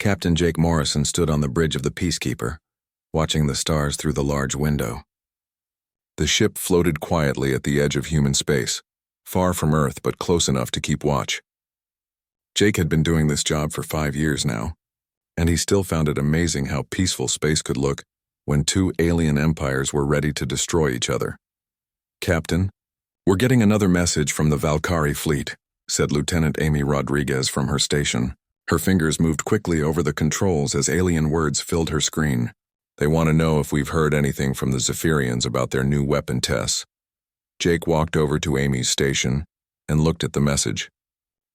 Captain Jake Morrison stood on the bridge of the Peacekeeper, watching the stars through the large window. The ship floated quietly at the edge of human space, far from Earth but close enough to keep watch. Jake had been doing this job for 5 years now, and he still found it amazing how peaceful space could look when two alien empires were ready to destroy each other. "Captain, we're getting another message from the Valkyrie fleet," said Lieutenant Amy Rodriguez from her station. Her fingers moved quickly over the controls as alien words filled her screen. "They want to know if we've heard anything from the Zephyrians about their new weapon tests." Jake walked over to Amy's station and looked at the message.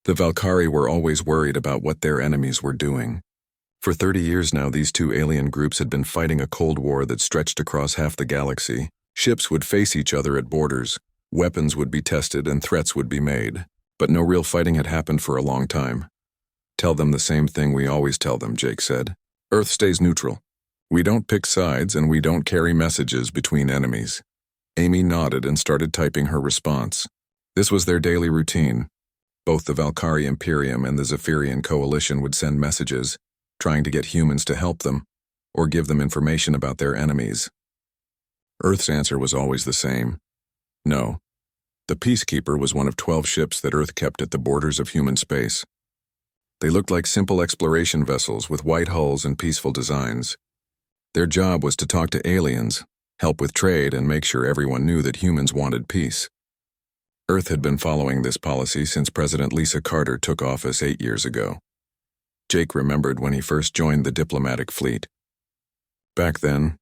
The Valkyrie were always worried about what their enemies were doing. For 30 years now, these two alien groups had been fighting a Cold War that stretched across half the galaxy. Ships would face each other at borders, weapons would be tested, and threats would be made. But no real fighting had happened for a long time. "Tell them the same thing we always tell them," Jake said. "Earth stays neutral. We don't pick sides and we don't carry messages between enemies." Amy nodded and started typing her response. This was their daily routine. Both the Valkyrie Imperium and the Zephyrian Coalition would send messages, trying to get humans to help them, or give them information about their enemies. Earth's answer was always the same: no. The Peacekeeper was one of 12 ships that Earth kept at the borders of human space. They looked like simple exploration vessels with white hulls and peaceful designs. Their job was to talk to aliens, help with trade, and make sure everyone knew that humans wanted peace. Earth had been following this policy since President Lisa Carter took office 8 years ago. Jake remembered when he first joined the diplomatic fleet. Back then,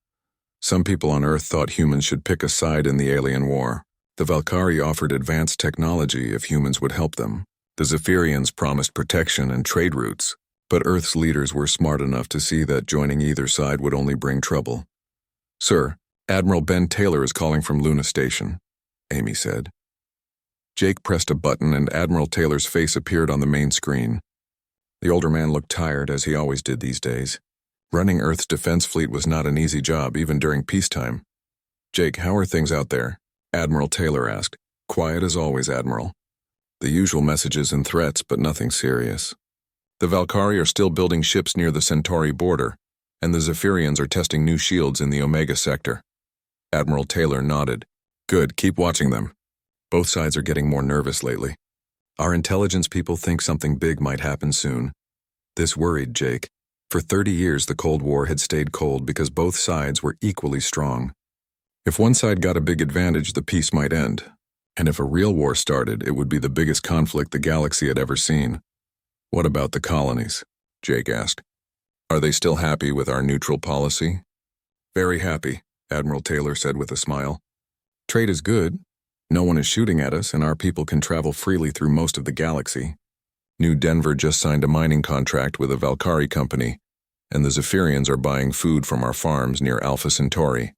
some people on Earth thought humans should pick a side in the alien war. The Valkyrie offered advanced technology if humans would help them. The Zephyrians promised protection and trade routes, but Earth's leaders were smart enough to see that joining either side would only bring trouble. "Sir, Admiral Ben Taylor is calling from Luna Station," Amy said. Jake pressed a button and Admiral Taylor's face appeared on the main screen. The older man looked tired, as he always did these days. Running Earth's defense fleet was not an easy job, even during peacetime. "Jake, how are things out there?" Admiral Taylor asked. "Quiet as always, Admiral. The usual messages and threats, but nothing serious. The Valkyrie are still building ships near the Centauri border, and the Zephyrians are testing new shields in the Omega sector." Admiral Taylor nodded. "Good, keep watching them. Both sides are getting more nervous lately. Our intelligence people think something big might happen soon." This worried Jake. For 30 years, the Cold War had stayed cold because both sides were equally strong. If one side got a big advantage, the peace might end. And if a real war started, it would be the biggest conflict the galaxy had ever seen. "What about the colonies?" Jake asked. "Are they still happy with our neutral policy?" "Very happy," Admiral Taylor said with a smile. "Trade is good. No one is shooting at us, and our people can travel freely through most of the galaxy. New Denver just signed a mining contract with a Valkyrie company, and the Zephyrians are buying food from our farms near Alpha Centauri."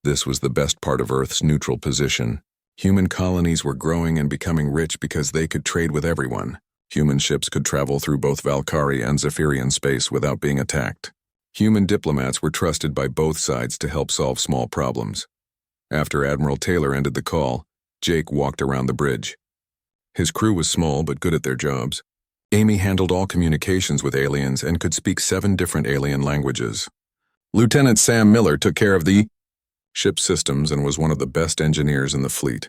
This was the best part of Earth's neutral position. Human colonies were growing and becoming rich because they could trade with everyone. Human ships could travel through both Valkyrie and Zephyrian space without being attacked. Human diplomats were trusted by both sides to help solve small problems. After Admiral Taylor ended the call, Jake walked around the bridge. His crew was small but good at their jobs. Amy handled all communications with aliens and could speak 7 different alien languages. Lieutenant Sam Miller took care of the ship systems and was one of the best engineers in the fleet.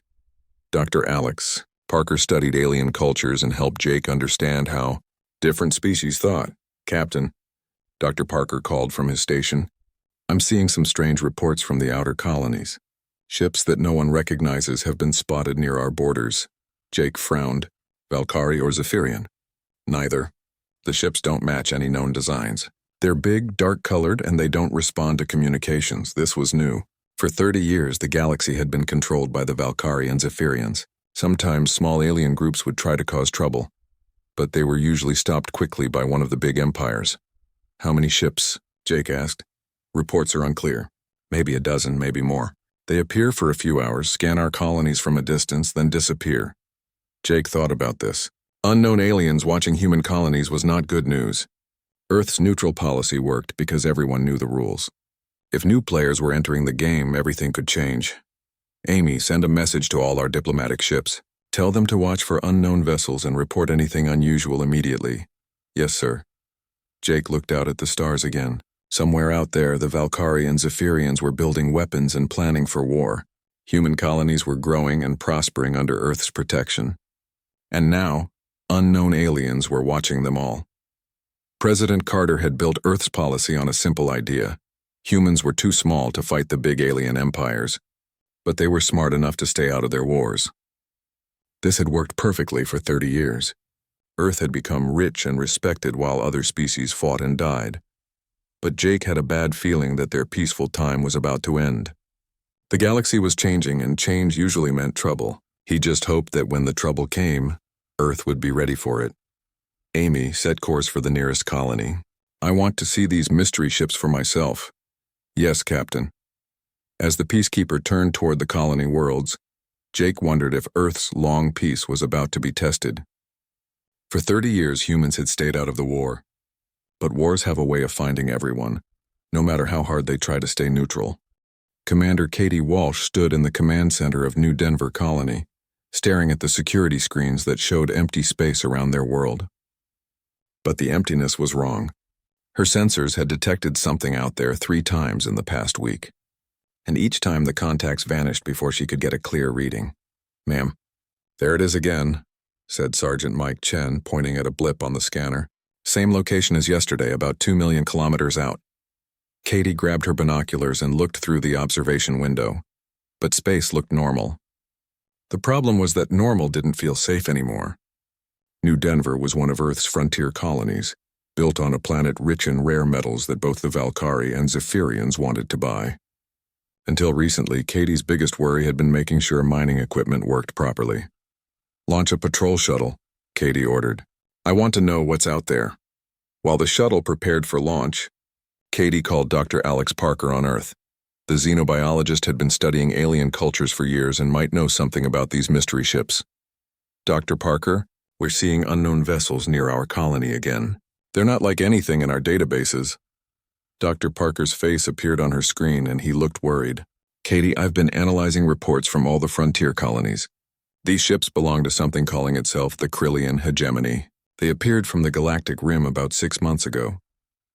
Dr. Alex Parker studied alien cultures and helped Jake understand how different species thought. "Captain," Dr. Parker called from his station, "I'm seeing some strange reports from the outer colonies. Ships that no one recognizes have been spotted near our borders." Jake frowned. "Valkyrie or Zephyrian?" "Neither. The ships don't match any known designs. They're big, dark-colored, and they don't respond to communications." This was new. For 30 years, the galaxy had been controlled by the Valkyrie and Zephyrians. Sometimes small alien groups would try to cause trouble, but they were usually stopped quickly by one of the big empires. "How many ships?" Jake asked. "Reports are unclear. Maybe a dozen, maybe more. They appear for a few hours, scan our colonies from a distance, then disappear." Jake thought about this. Unknown aliens watching human colonies was not good news. Earth's neutral policy worked because everyone knew the rules. If new players were entering the game, everything could change. "Amy, send a message to all our diplomatic ships. Tell them to watch for unknown vessels and report anything unusual immediately." "Yes, sir." Jake looked out at the stars again. Somewhere out there, the Valkyrie and Zephyrians were building weapons and planning for war. Human colonies were growing and prospering under Earth's protection. And now, unknown aliens were watching them all. President Carter had built Earth's policy on a simple idea. Humans were too small to fight the big alien empires, but they were smart enough to stay out of their wars. This had worked perfectly for 30 years. Earth had become rich and respected while other species fought and died. But Jake had a bad feeling that their peaceful time was about to end. The galaxy was changing, and change usually meant trouble. He just hoped that when the trouble came, Earth would be ready for it. Amy set course for the nearest colony. "I want to see these mystery ships for myself." "Yes, Captain." As the peacekeeper turned toward the colony worlds, Jake wondered if Earth's long peace was about to be tested. For 30 years, humans had stayed out of the war. But wars have a way of finding everyone, no matter how hard they try to stay neutral. Commander Katie Walsh stood in the command center of New Denver Colony, staring at the security screens that showed empty space around their world. But the emptiness was wrong. Her sensors had detected something out there 3 times in the past week, and each time the contacts vanished before she could get a clear reading. "Ma'am." "There it is again," said Sergeant Mike Chen, pointing at a blip on the scanner. "Same location as yesterday, about 2 million kilometers out." Katie grabbed her binoculars and looked through the observation window, but space looked normal. The problem was that normal didn't feel safe anymore. New Denver was one of Earth's frontier colonies, built on a planet rich in rare metals that both the Valkyrie and Zephyrians wanted to buy. Until recently, Katie's biggest worry had been making sure mining equipment worked properly. "Launch a patrol shuttle," Katie ordered. "I want to know what's out there." While the shuttle prepared for launch, Katie called Dr. Alex Parker on Earth. The xenobiologist had been studying alien cultures for years and might know something about these mystery ships. "Dr. Parker, we're seeing unknown vessels near our colony again. They're not like anything in our databases." Dr. Parker's face appeared on her screen and he looked worried. "Katie, I've been analyzing reports from all the frontier colonies. These ships belong to something calling itself the Krillian Hegemony. They appeared from the galactic rim about 6 months ago."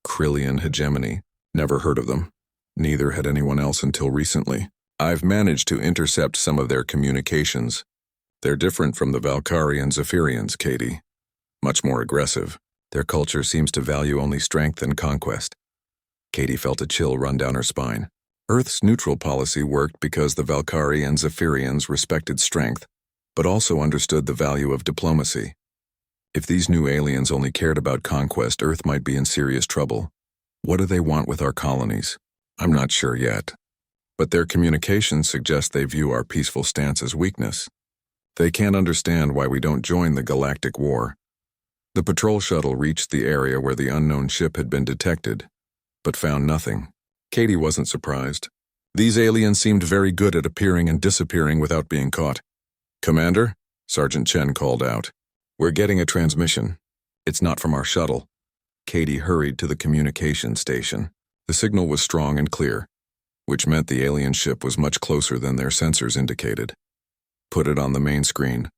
Krillian Hegemony. Never heard of them. Neither had anyone else until recently. "I've managed to intercept some of their communications. They're different from the Valkyrie and Zephyrians, Katie. Much more aggressive. Their culture seems to value only strength and conquest." Katie felt a chill run down her spine. Earth's neutral policy worked because the Valkyrie and Zephyrians respected strength, but also understood the value of diplomacy. If these new aliens only cared about conquest, Earth might be in serious trouble. What do they want with our colonies? I'm not sure yet. But their communications suggest they view our peaceful stance as weakness. They can't understand why we don't join the galactic war. The patrol shuttle reached the area where the unknown ship had been detected, but found nothing. Katie wasn't surprised. These aliens seemed very good at appearing and disappearing without being caught. "Commander?" Sergeant Chen called out. "We're getting a transmission. It's not from our shuttle." Katie hurried to the communication station. The signal was strong and clear, which meant the alien ship was much closer than their sensors indicated. "Put it on the main screen."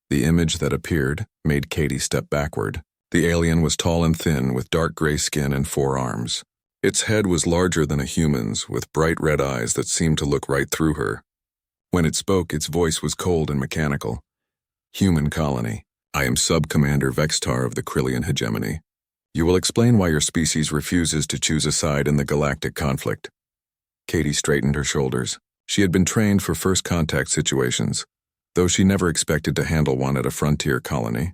The image that appeared made Katie step backward. The alien was tall and thin, with dark gray skin and 4 arms. Its head was larger than a human's, with bright red eyes that seemed to look right through her. When it spoke, its voice was cold and mechanical. "Human colony. I am Sub-Commander Vextar of the Krillian Hegemony. You will explain why your species refuses to choose a side in the galactic conflict." Katie straightened her shoulders. She had been trained for first contact situations, though she never expected to handle one at a frontier colony.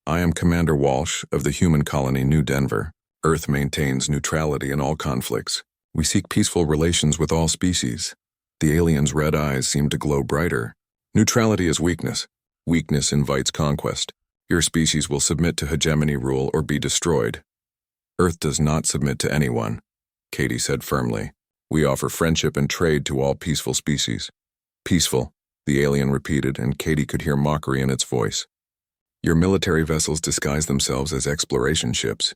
"I am Commander Walsh of the human colony New Denver. Earth maintains neutrality in all conflicts. We seek peaceful relations with all species." The alien's red eyes seemed to glow brighter. "Neutrality is weakness. Weakness invites conquest. Your species will submit to hegemony rule or be destroyed." "Earth does not submit to anyone," Katie said firmly. "We offer friendship and trade to all peaceful species." "Peaceful," the alien repeated, and Katie could hear mockery in its voice. "Your military vessels disguise themselves as exploration ships.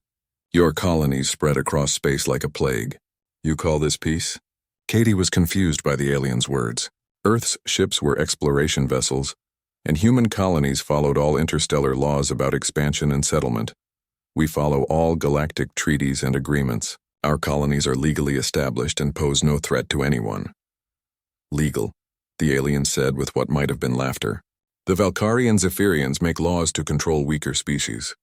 Your colonies spread across space like a plague. You call this peace?" Katie was confused by the alien's words. Earth's ships were exploration vessels, and human colonies followed all interstellar laws about expansion and settlement. We follow all galactic treaties and agreements. Our colonies are legally established and pose no threat to anyone. Legal, the alien said with what might have been laughter. The Valkyrie and Zephyrians make laws to control weaker species.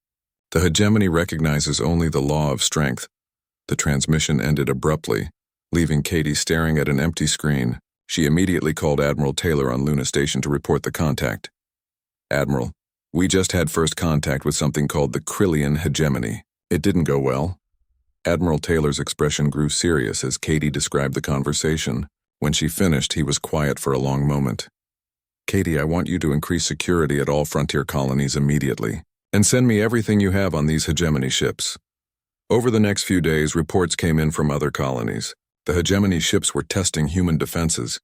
The hegemony recognizes only the law of strength. The transmission ended abruptly, leaving Katie staring at an empty screen. She immediately called Admiral Taylor on Luna Station to report the contact. Admiral, we just had first contact with something called the Krillian hegemony. It didn't go well. Admiral Taylor's expression grew serious as Katie described the conversation. When she finished, he was quiet for a long moment. Katie, I want you to increase security at all frontier colonies immediately, and send me everything you have on these hegemony ships. Over the next few days, reports came in from other colonies. The hegemony ships were testing human defenses,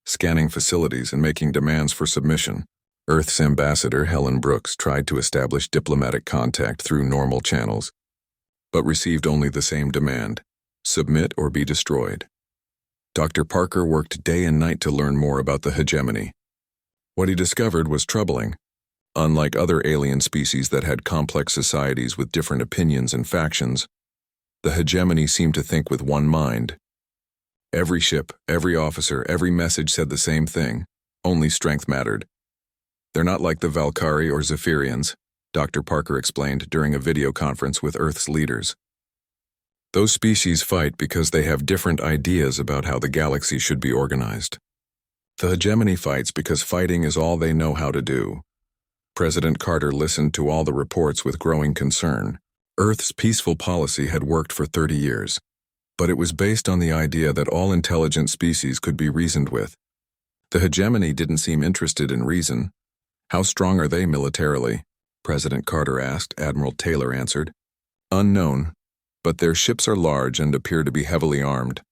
scanning facilities, and making demands for submission. Earth's ambassador, Helen Brooks, tried to establish diplomatic contact through normal channels, but received only the same demand: submit or be destroyed. Dr. Parker worked day and night to learn more about the hegemony. What he discovered was troubling. Unlike other alien species that had complex societies with different opinions and factions, the hegemony seemed to think with one mind. Every ship, every officer, every message said the same thing: only strength mattered. They're not like the Valkyrie or Zephyrians, Dr. Parker explained during a video conference with Earth's leaders. Those species fight because they have different ideas about how the galaxy should be organized. The hegemony fights because fighting is all they know how to do. President Carter listened to all the reports with growing concern. Earth's peaceful policy had worked for 30 years, but it was based on the idea that all intelligent species could be reasoned with. The hegemony didn't seem interested in reason. How strong are they militarily? President Carter asked. Admiral Taylor answered. Unknown, but their ships are large and appear to be heavily armed.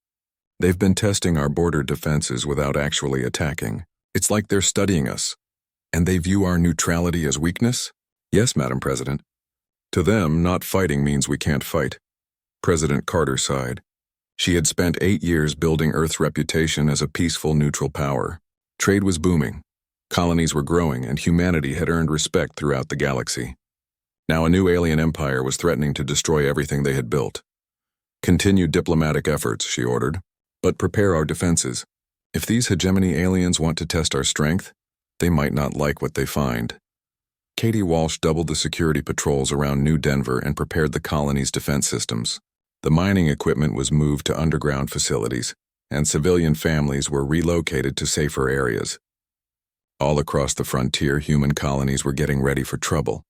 They've been testing our border defenses without actually attacking. It's like they're studying us. And they view our neutrality as weakness? Yes, Madam President. To them, not fighting means we can't fight. President Carter sighed. She had spent 8 years building Earth's reputation as a peaceful, neutral power. Trade was booming. Colonies were growing, and humanity had earned respect throughout the galaxy. Now a new alien empire was threatening to destroy everything they had built. Continue diplomatic efforts, she ordered, but prepare our defenses. If these hegemony aliens want to test our strength, they might not like what they find. Katie Walsh doubled the security patrols around New Denver and prepared the colony's defense systems. The mining equipment was moved to underground facilities, and civilian families were relocated to safer areas. All across the frontier, human colonies were getting ready for trouble.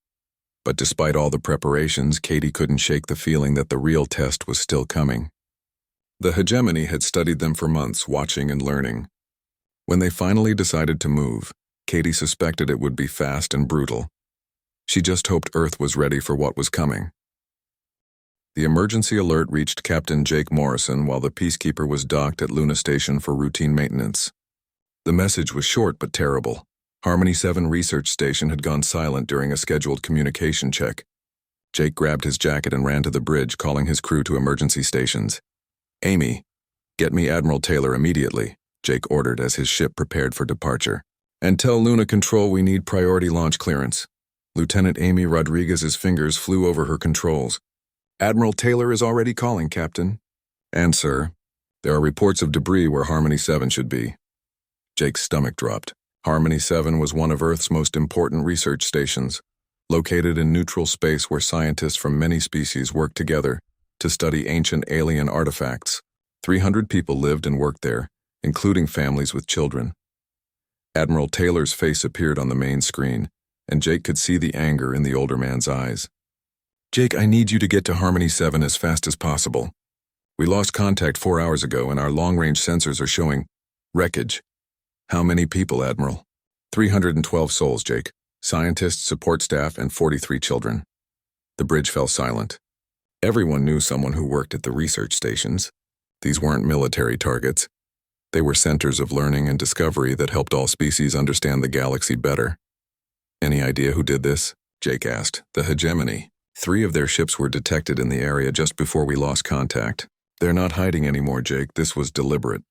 But despite all the preparations, Katie couldn't shake the feeling that the real test was still coming. The hegemony had studied them for months, watching and learning. When they finally decided to move, Katie suspected it would be fast and brutal. She just hoped Earth was ready for what was coming. The emergency alert reached Captain Jake Morrison while the Peacekeeper was docked at Luna Station for routine maintenance. The message was short but terrible. Harmony 7 research station had gone silent during a scheduled communication check. Jake grabbed his jacket and ran to the bridge, calling his crew to emergency stations. Amy, get me Admiral Taylor immediately, Jake ordered as his ship prepared for departure. And tell Luna Control we need priority launch clearance. Lieutenant Amy Rodriguez's fingers flew over her controls. Admiral Taylor is already calling, Captain. And, sir, there are reports of debris where Harmony 7 should be. Jake's stomach dropped. Harmony 7 was one of Earth's most important research stations, located in neutral space where scientists from many species worked together to study ancient alien artifacts. 300 people lived and worked there, including families with children. Admiral Taylor's face appeared on the main screen, and Jake could see the anger in the older man's eyes. Jake, I need you to get to Harmony 7 as fast as possible. We lost contact 4 hours ago, and our long-range sensors are showing wreckage. How many people, Admiral? 312 souls, Jake. Scientists, support staff, and 43 children. The bridge fell silent. Everyone knew someone who worked at the research stations. These weren't military targets. They were centers of learning and discovery that helped all species understand the galaxy better. Any idea who did this? Jake asked. The hegemony. 3 of their ships were detected in the area just before we lost contact. They're not hiding anymore, Jake. This was deliberate.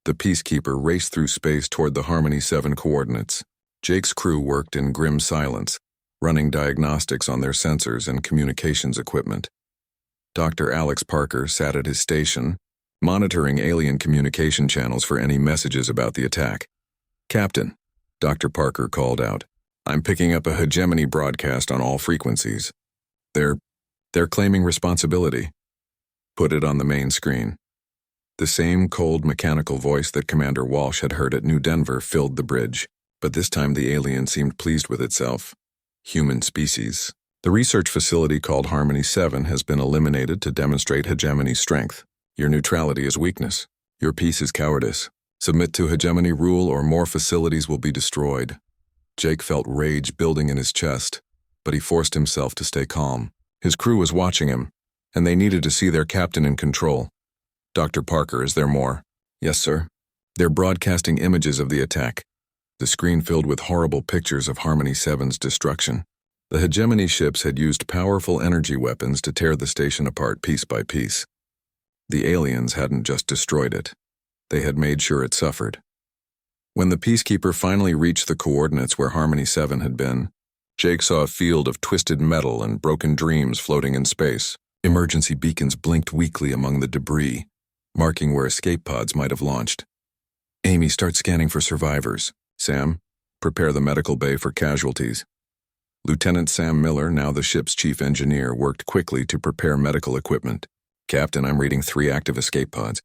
The Peacekeeper raced through space toward the Harmony 7 coordinates. Jake's crew worked in grim silence, running diagnostics on their sensors and communications equipment. Dr. Alex Parker sat at his station, monitoring alien communication channels for any messages about the attack. "Captain," Dr. Parker called out, "I'm picking up a hegemony broadcast on all frequencies. They're claiming responsibility." "Put it on the main screen." The same cold mechanical voice that Commander Walsh had heard at New Denver filled the bridge, but this time the alien seemed pleased with itself. "Human species. The research facility called Harmony 7 has been eliminated to demonstrate hegemony's strength. Your neutrality is weakness. Your peace is cowardice. Submit to hegemony rule or more facilities will be destroyed." Jake felt rage building in his chest, but he forced himself to stay calm. His crew was watching him, and they needed to see their captain in control. "Dr. Parker, is there more?" "Yes, sir. They're broadcasting images of the attack." The screen filled with horrible pictures of Harmony 7's destruction. The hegemony ships had used powerful energy weapons to tear the station apart piece by piece. The aliens hadn't just destroyed it. They had made sure it suffered. When the Peacekeeper finally reached the coordinates where Harmony 7 had been, Jake saw a field of twisted metal and broken dreams floating in space. Emergency beacons blinked weakly among the debris, marking where escape pods might have launched. "Amy, start scanning for survivors. Sam, prepare the medical bay for casualties." Lieutenant Sam Miller, now the ship's chief engineer, worked quickly to prepare medical equipment. "Captain, I'm reading 3 active escape pods.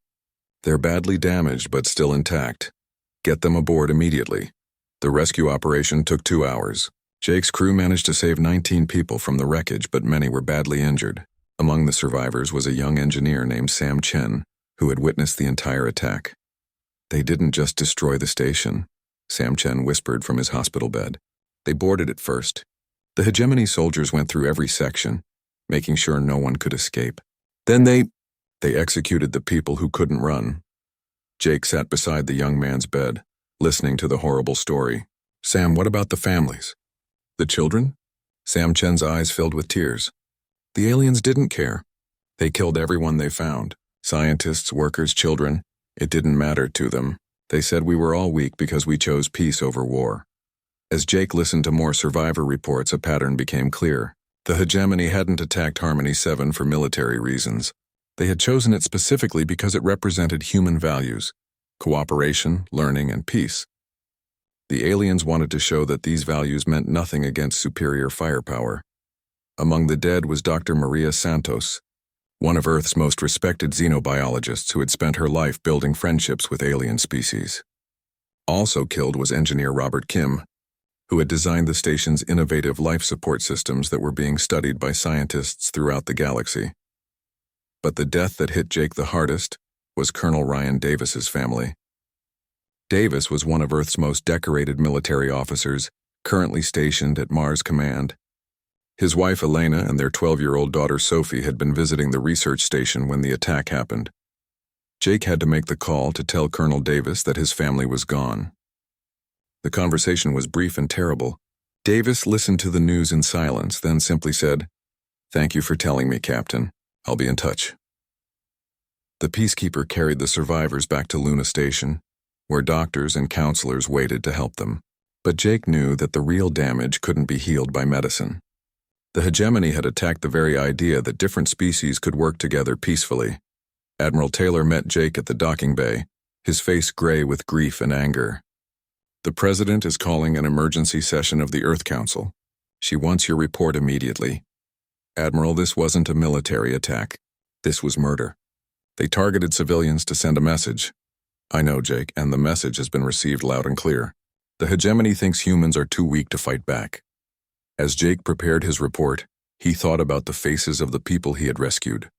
They're badly damaged but still intact. Get them aboard immediately." The rescue operation took 2 hours. Jake's crew managed to save 19 people from the wreckage, but many were badly injured. Among the survivors was a young engineer named Sam Chen, who had witnessed the entire attack. "They didn't just destroy the station," Sam Chen whispered from his hospital bed. "They boarded it first. The hegemony soldiers went through every section, making sure no one could escape. Then they executed the people who couldn't run." Jake sat beside the young man's bed, listening to the horrible story. "Sam, what about the families? The children?" Sam Chen's eyes filled with tears. "The aliens didn't care. They killed everyone they found. Scientists, workers, children. It didn't matter to them. They said we were all weak because we chose peace over war." As Jake listened to more survivor reports, a pattern became clear. The hegemony hadn't attacked Harmony 7 for military reasons. They had chosen it specifically because it represented human values: cooperation, learning, and peace. The aliens wanted to show that these values meant nothing against superior firepower. Among the dead was Dr. Maria Santos, one of Earth's most respected xenobiologists who had spent her life building friendships with alien species. Also killed was engineer Robert Kim, who had designed the station's innovative life support systems that were being studied by scientists throughout the galaxy. But the death that hit Jake the hardest was Colonel Ryan Davis's family. Davis was one of Earth's most decorated military officers, currently stationed at Mars Command. His wife Elena and their 12-year-old daughter Sophie had been visiting the research station when the attack happened. Jake had to make the call to tell Colonel Davis that his family was gone. The conversation was brief and terrible. Davis listened to the news in silence, then simply said, "Thank you for telling me, Captain. I'll be in touch." The Peacekeeper carried the survivors back to Luna Station, where doctors and counselors waited to help them. But Jake knew that the real damage couldn't be healed by medicine. The hegemony had attacked the very idea that different species could work together peacefully. Admiral Taylor met Jake at the docking bay, his face gray with grief and anger. "The President is calling an emergency session of the Earth Council. She wants your report immediately. Admiral, this wasn't a military attack. This was murder. They targeted civilians to send a message." "I know, Jake, and the message has been received loud and clear. The hegemony thinks humans are too weak to fight back." As Jake prepared his report, he thought about the faces of the people he had rescued.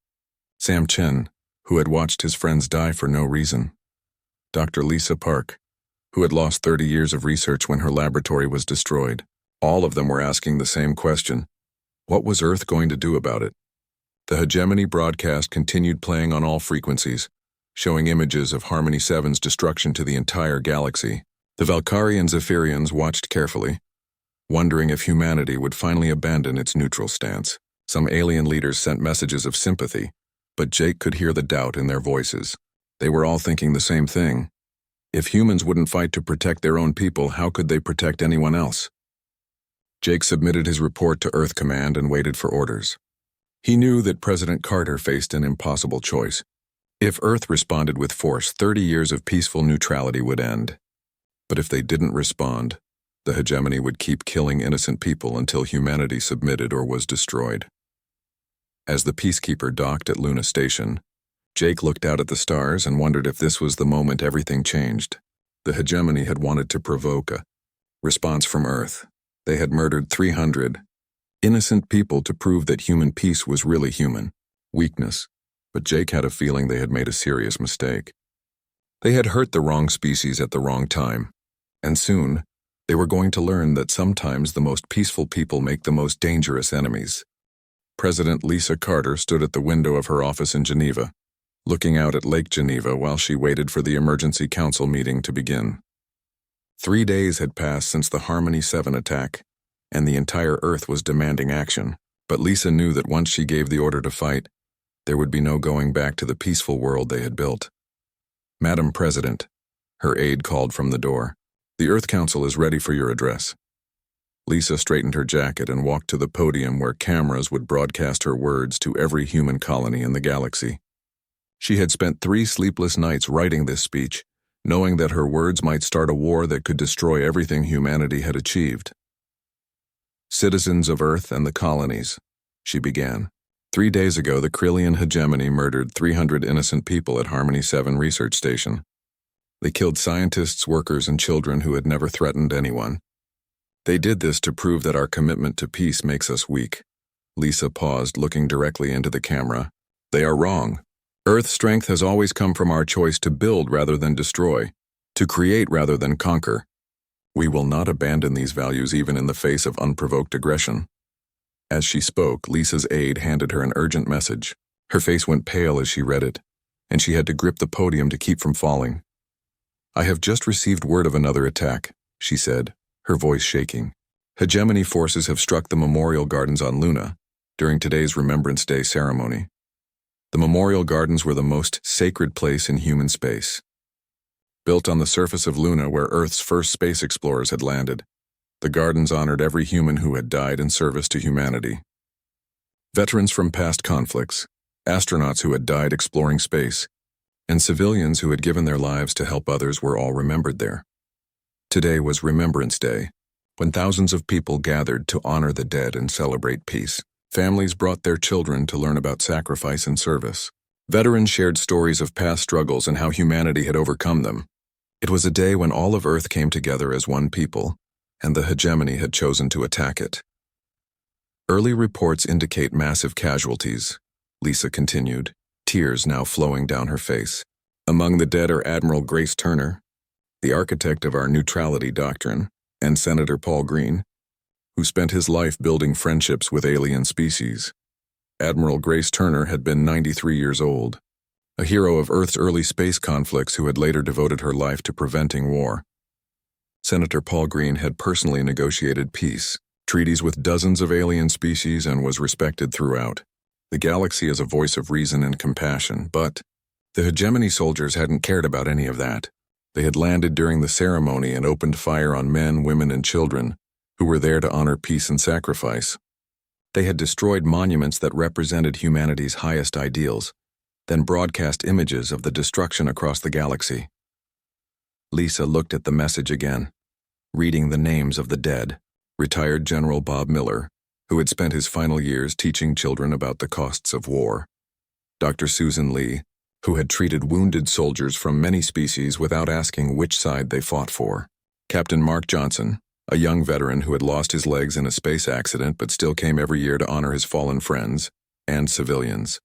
Sam Chen, who had watched his friends die for no reason. Dr. Lisa Park, who had lost 30 years of research when her laboratory was destroyed. All of them were asking the same question: what was Earth going to do about it? The hegemony broadcast continued playing on all frequencies, showing images of Harmony 7's destruction to the entire galaxy. The Valkyrie and Zephyrians watched carefully, wondering if humanity would finally abandon its neutral stance. Some alien leaders sent messages of sympathy, but Jake could hear the doubt in their voices. They were all thinking the same thing. If humans wouldn't fight to protect their own people, how could they protect anyone else? Jake submitted his report to Earth Command and waited for orders. He knew that President Carter faced an impossible choice. If Earth responded with force, 30 years of peaceful neutrality would end. But if they didn't respond, the hegemony would keep killing innocent people until humanity submitted or was destroyed. As the peacekeeper docked at Luna Station, Jake looked out at the stars and wondered if this was the moment everything changed. The hegemony had wanted to provoke a response from Earth. They had murdered 300 innocent people to prove that human peace was really human weakness, but Jake had a feeling they had made a serious mistake. They had hurt the wrong species at the wrong time, and soon they were going to learn that sometimes the most peaceful people make the most dangerous enemies. President Lisa Carter stood at the window of her office in Geneva, looking out at Lake Geneva while she waited for the emergency council meeting to begin. 3 days had passed since the Harmony 7 attack, and the entire Earth was demanding action, but Lisa knew that once she gave the order to fight, there would be no going back to the peaceful world they had built. "Madam President," her aide called from the door, "the Earth Council is ready for your address." Lisa straightened her jacket and walked to the podium where cameras would broadcast her words to every human colony in the galaxy. She had spent 3 sleepless nights writing this speech, knowing that her words might start a war that could destroy everything humanity had achieved. "Citizens of Earth and the colonies," she began. 3 days ago, the Krillian hegemony murdered 300 innocent people at Harmony 7 research station. They killed scientists, workers, and children who had never threatened anyone. They did this to prove that our commitment to peace makes us weak. Lisa paused, looking directly into the camera. "They are wrong. Earth's strength has always come from our choice to build rather than destroy, to create rather than conquer. We will not abandon these values even in the face of unprovoked aggression." As she spoke, Lisa's aide handed her an urgent message. Her face went pale as she read it, and she had to grip the podium to keep from falling. "I have just received word of another attack," she said, her voice shaking. "Hegemony forces have struck the memorial gardens on Luna during today's Remembrance Day ceremony. The memorial gardens were the most sacred place in human space. Built on the surface of Luna where Earth's first space explorers had landed, the gardens honored every human who had died in service to humanity. Veterans from past conflicts, astronauts who had died exploring space, and civilians who had given their lives to help others were all remembered there. Today was Remembrance Day, when thousands of people gathered to honor the dead and celebrate peace. Families brought their children to learn about sacrifice and service. Veterans shared stories of past struggles and how humanity had overcome them. It was a day when all of Earth came together as one people, and the hegemony had chosen to attack it. "Early reports indicate massive casualties," Lisa continued, tears now flowing down her face. "Among the dead are Admiral Grace Turner, the architect of our neutrality doctrine, and Senator Paul Green, who spent his life building friendships with alien species. Admiral Grace Turner had been 93 years old, a hero of Earth's early space conflicts who had later devoted her life to preventing war. Senator Paul Green had personally negotiated peace treaties with dozens of alien species and was respected throughout the galaxy as a voice of reason and compassion, but the hegemony soldiers hadn't cared about any of that. They had landed during the ceremony and opened fire on men, women, and children who were there to honor peace and sacrifice. They had destroyed monuments that represented humanity's highest ideals, then broadcast images of the destruction across the galaxy. Lisa looked at the message again, reading the names of the dead. Retired General Bob Miller, who had spent his final years teaching children about the costs of war. Dr. Susan Lee, who had treated wounded soldiers from many species without asking which side they fought for. Captain Mark Johnson, a young veteran who had lost his legs in a space accident but still came every year to honor his fallen friends, and civilians.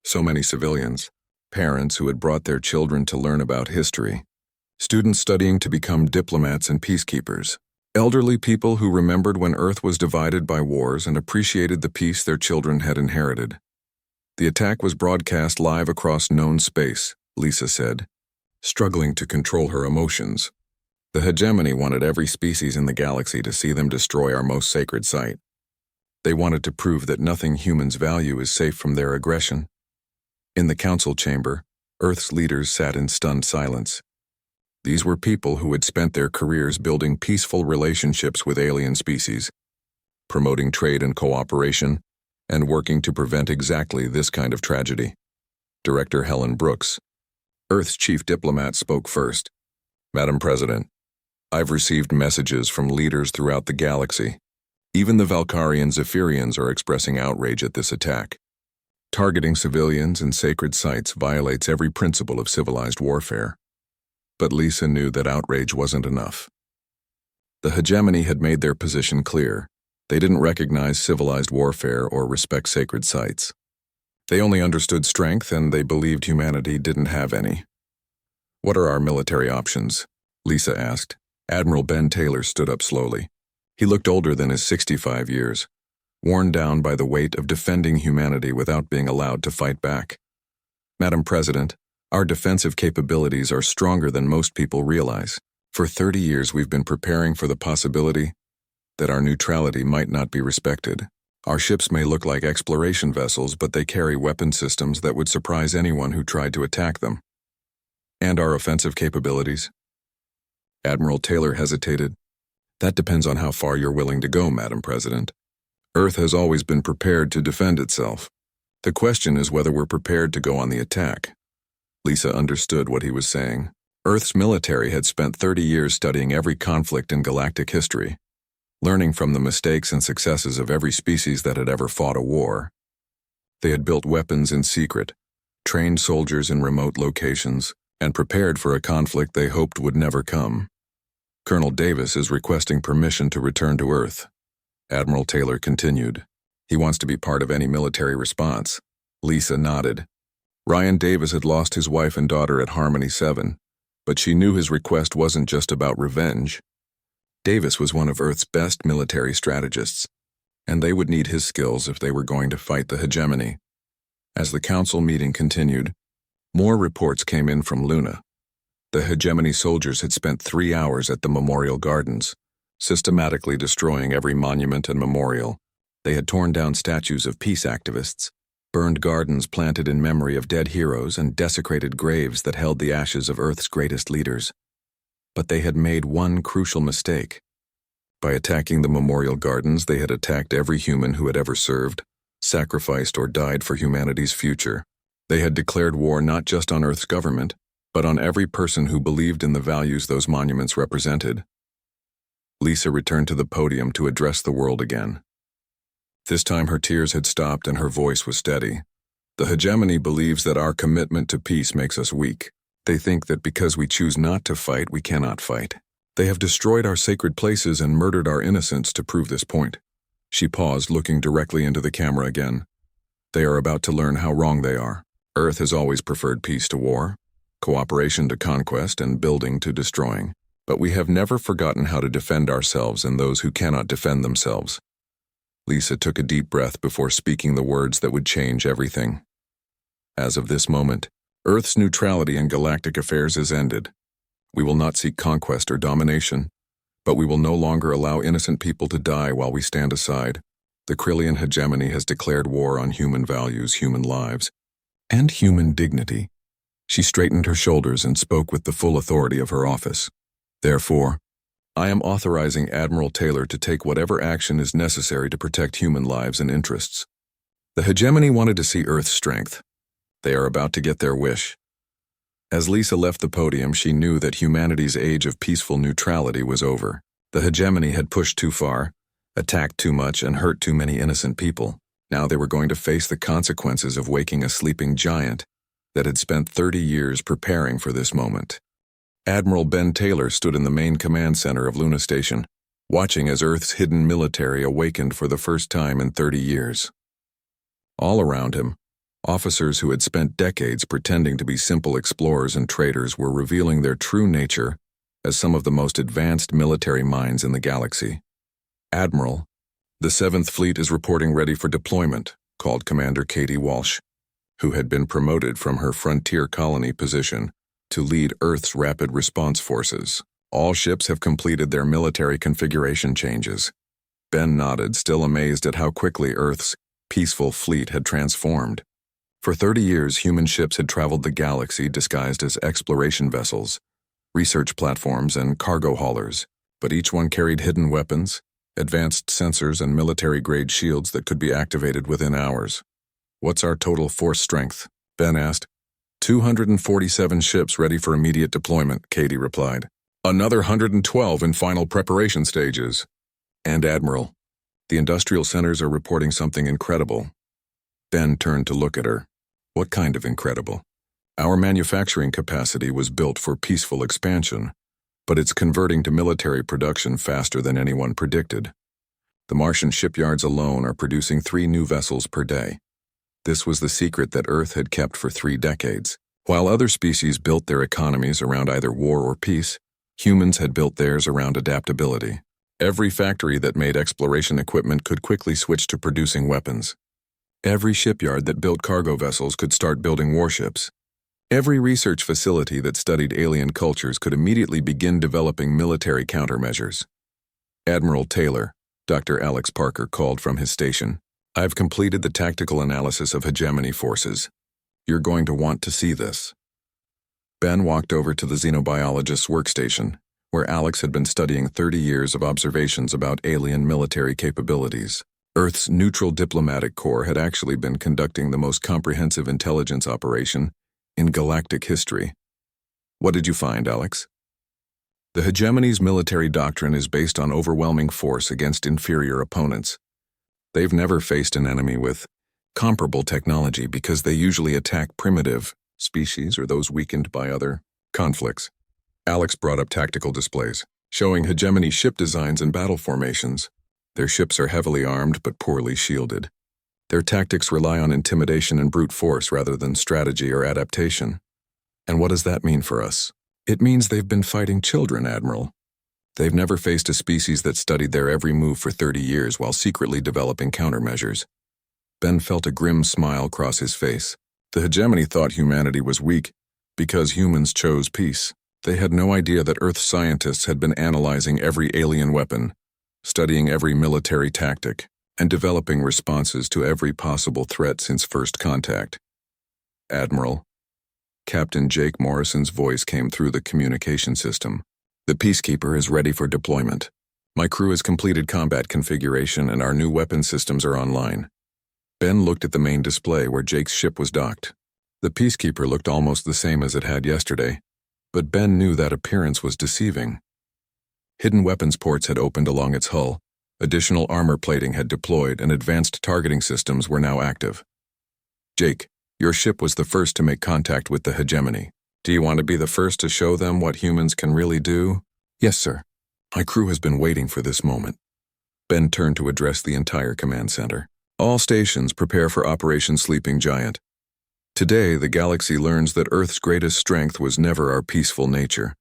So many civilians, parents who had brought their children to learn about history, students studying to become diplomats and peacekeepers, elderly people who remembered when Earth was divided by wars and appreciated the peace their children had inherited. The attack was broadcast live across known space, Lisa said, struggling to control her emotions. The hegemony wanted every species in the galaxy to see them destroy our most sacred site. They wanted to prove that nothing humans value is safe from their aggression. In the council chamber, Earth's leaders sat in stunned silence. These were people who had spent their careers building peaceful relationships with alien species, promoting trade and cooperation, and working to prevent exactly this kind of tragedy. Director Helen Brooks, Earth's chief diplomat, spoke first. "Madam President, I've received messages from leaders throughout the galaxy. Even the Valkyrian Zephyrians are expressing outrage at this attack. Targeting civilians and sacred sites violates every principle of civilized warfare." But Lisa knew that outrage wasn't enough. The hegemony had made their position clear. They didn't recognize civilized warfare or respect sacred sites. They only understood strength, and they believed humanity didn't have any. "What are our military options?" Lisa asked. Admiral Ben Taylor stood up slowly. He looked older than his 65 years, worn down by the weight of defending humanity without being allowed to fight back. "Madam President, our defensive capabilities are stronger than most people realize. For 30 years we've been preparing for the possibility that our neutrality might not be respected. Our ships may look like exploration vessels, but they carry weapon systems that would surprise anyone who tried to attack them. And our offensive capabilities?" Admiral Taylor hesitated. "That depends on how far you're willing to go, Madam President. Earth has always been prepared to defend itself. The question is whether we're prepared to go on the attack." Lisa understood what he was saying. Earth's military had spent 30 years studying every conflict in galactic history, learning from the mistakes and successes of every species that had ever fought a war. They had built weapons in secret, trained soldiers in remote locations, and prepared for a conflict they hoped would never come. "Colonel Davis is requesting permission to return to Earth," Admiral Taylor continued. "He wants to be part of any military response." Lisa nodded. Ryan Davis had lost his wife and daughter at Harmony 7, but she knew his request wasn't just about revenge. Davis was one of Earth's best military strategists, and they would need his skills if they were going to fight the hegemony. As the council meeting continued, more reports came in from Luna. The hegemony soldiers had spent 3 hours at the Memorial Gardens, systematically destroying every monument and memorial. They had torn down statues of peace activists, burned gardens planted in memory of dead heroes, and desecrated graves that held the ashes of Earth's greatest leaders. But they had made one crucial mistake. By attacking the Memorial Gardens, they had attacked every human who had ever served, sacrificed, or died for humanity's future. They had declared war not just on Earth's government, but on every person who believed in the values those monuments represented. Lisa returned to the podium to address the world again. This time her tears had stopped and her voice was steady. "The hegemony believes that our commitment to peace makes us weak. They think that because we choose not to fight, we cannot fight. They have destroyed our sacred places and murdered our innocents to prove this point." She paused, looking directly into the camera again. "They are about to learn how wrong they are. Earth has always preferred peace to war, cooperation to conquest, and building to destroying. But we have never forgotten how to defend ourselves and those who cannot defend themselves." Lisa took a deep breath before speaking the words that would change everything. "As of this moment, Earth's neutrality in galactic affairs is ended. We will not seek conquest or domination, but we will no longer allow innocent people to die while we stand aside. The Krillian hegemony has declared war on human values, human lives, and human dignity." She straightened her shoulders and spoke with the full authority of her office. "Therefore, I am authorizing Admiral Taylor to take whatever action is necessary to protect human lives and interests. The hegemony wanted to see Earth's strength. They are about to get their wish." As Lisa left the podium, she knew that humanity's age of peaceful neutrality was over. The hegemony had pushed too far, attacked too much, and hurt too many innocent people. Now they were going to face the consequences of waking a sleeping giant that had spent 30 years preparing for this moment. Admiral Ben Taylor stood in the main command center of Luna Station, watching as Earth's hidden military awakened for the first time in 30 years. All around him, officers who had spent decades pretending to be simple explorers and traders were revealing their true nature as some of the most advanced military minds in the galaxy. "Admiral, the 7th Fleet is reporting ready for deployment," called Commander Katie Walsh, who had been promoted from her frontier colony position to lead Earth's rapid response forces. "All ships have completed their military configuration changes." Ben nodded, still amazed at how quickly Earth's peaceful fleet had transformed. For 30 years, human ships had traveled the galaxy disguised as exploration vessels, research platforms, and cargo haulers, but each one carried hidden weapons, advanced sensors, and military-grade shields that could be activated within hours. "What's our total force strength?" Ben asked. 247 ships ready for immediate deployment, Katie replied. Another 112 in final preparation stages. And Admiral, the industrial centers are reporting something incredible. Ben turned to look at her. What kind of incredible? Our manufacturing capacity was built for peaceful expansion, but it's converting to military production faster than anyone predicted. The Martian shipyards alone are producing 3 new vessels per day. This was the secret that Earth had kept for 3 decades. While other species built their economies around either war or peace, humans had built theirs around adaptability. Every factory that made exploration equipment could quickly switch to producing weapons. Every shipyard that built cargo vessels could start building warships. Every research facility that studied alien cultures could immediately begin developing military countermeasures. Admiral Taylor, Dr. Alex Parker, called from his station. "I've completed the tactical analysis of hegemony forces. You're going to want to see this." Ben walked over to the xenobiologist's workstation, where Alex had been studying 30 years of observations about alien military capabilities. Earth's Neutral Diplomatic Corps had actually been conducting the most comprehensive intelligence operation in galactic history. "What did you find, Alex?" "The hegemony's military doctrine is based on overwhelming force against inferior opponents. They've never faced an enemy with comparable technology because they usually attack primitive species or those weakened by other conflicts." Alex brought up tactical displays, showing hegemony ship designs and battle formations. Their ships are heavily armed but poorly shielded. Their tactics rely on intimidation and brute force rather than strategy or adaptation. And what does that mean for us? It means they've been fighting children, Admiral. They've never faced a species that studied their every move for 30 years while secretly developing countermeasures. Ben felt a grim smile cross his face. The hegemony thought humanity was weak because humans chose peace. They had no idea that Earth scientists had been analyzing every alien weapon, studying every military tactic, and developing responses to every possible threat since first contact. "Admiral," Captain Jake Morrison's voice came through the communication system. "The Peacekeeper is ready for deployment. My crew has completed combat configuration and our new weapon systems are online." Ben looked at the main display where Jake's ship was docked. The Peacekeeper looked almost the same as it had yesterday, but Ben knew that appearance was deceiving. Hidden weapons ports had opened along its hull, additional armor plating had deployed, and advanced targeting systems were now active. "Jake, your ship was the first to make contact with the hegemony. Do you want to be the first to show them what humans can really do?" "Yes, sir. My crew has been waiting for this moment." Ben turned to address the entire command center. "All stations prepare for Operation Sleeping Giant. Today, the galaxy learns that Earth's greatest strength was never our peaceful nature.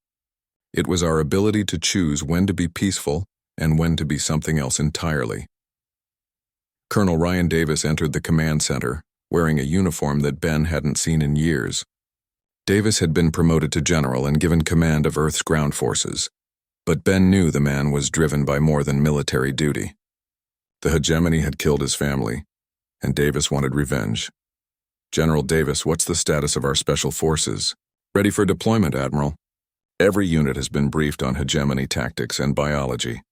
It was our ability to choose when to be peaceful and when to be something else entirely." Colonel Ryan Davis entered the command center, wearing a uniform that Ben hadn't seen in years. Davis had been promoted to general and given command of Earth's ground forces, but Ben knew the man was driven by more than military duty. The hegemony had killed his family, and Davis wanted revenge. "General Davis, what's the status of our special forces?" "Ready for deployment, Admiral. Every unit has been briefed on hegemony tactics and biology.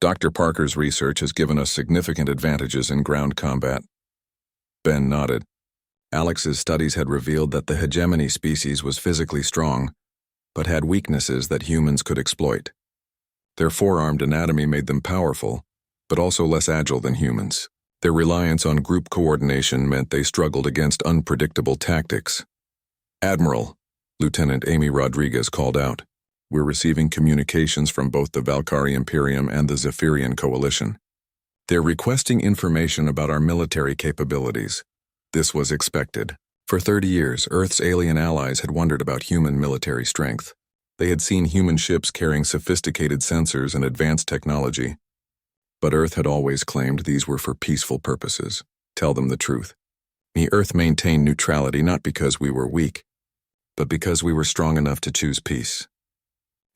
Dr. Parker's research has given us significant advantages in ground combat." Ben nodded. Alex's studies had revealed that the hegemony species was physically strong, but had weaknesses that humans could exploit. Their four-armed anatomy made them powerful, but also less agile than humans. Their reliance on group coordination meant they struggled against unpredictable tactics. "Admiral," Lieutenant Amy Rodriguez called out, "we're receiving communications from both the Valkyrie Imperium and the Zephyrian Coalition. They're requesting information about our military capabilities." This was expected. For 30 years, Earth's alien allies had wondered about human military strength. They had seen human ships carrying sophisticated sensors and advanced technology. But Earth had always claimed these were for peaceful purposes. Tell them the truth. The Earth maintained neutrality not because we were weak, but because we were strong enough to choose peace.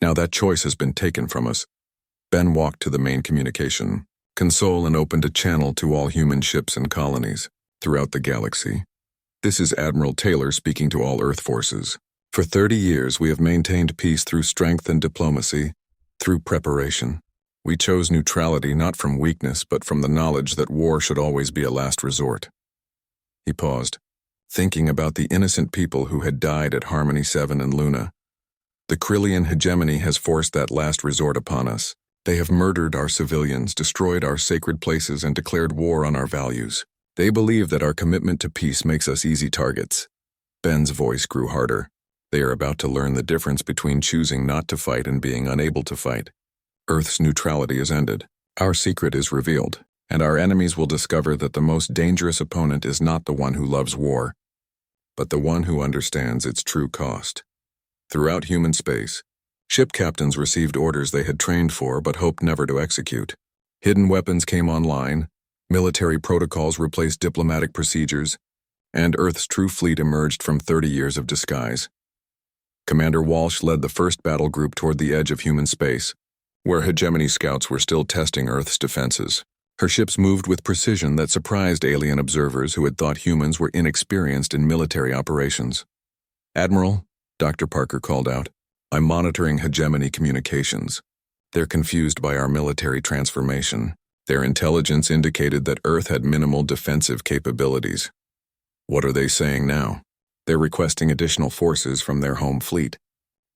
Now that choice has been taken from us. Ben walked to the main communication console and opened a channel to all human ships and colonies throughout the galaxy. "This is Admiral Taylor speaking to all Earth forces. For 30 years, we have maintained peace through strength and diplomacy, through preparation. We chose neutrality not from weakness, but from the knowledge that war should always be a last resort. He paused, thinking about the innocent people who had died at Harmony 7 and Luna. The Krillian hegemony has forced that last resort upon us. They have murdered our civilians, destroyed our sacred places, and declared war on our values. They believe that our commitment to peace makes us easy targets. Ben's voice grew harder. They are about to learn the difference between choosing not to fight and being unable to fight. Earth's neutrality is ended. Our secret is revealed, and our enemies will discover that the most dangerous opponent is not the one who loves war, but the one who understands its true cost. Throughout human space, ship captains received orders they had trained for but hoped never to execute. Hidden weapons came online, military protocols replaced diplomatic procedures, and Earth's true fleet emerged from 30 years of disguise. Commander Walsh led the first battle group toward the edge of human space, where hegemony scouts were still testing Earth's defenses. Her ships moved with precision that surprised alien observers who had thought humans were inexperienced in military operations. "Admiral," Dr. Parker called out, "I'm monitoring hegemony communications. They're confused by our military transformation. Their intelligence indicated that Earth had minimal defensive capabilities." "What are they saying now?" "They're requesting additional forces from their home fleet.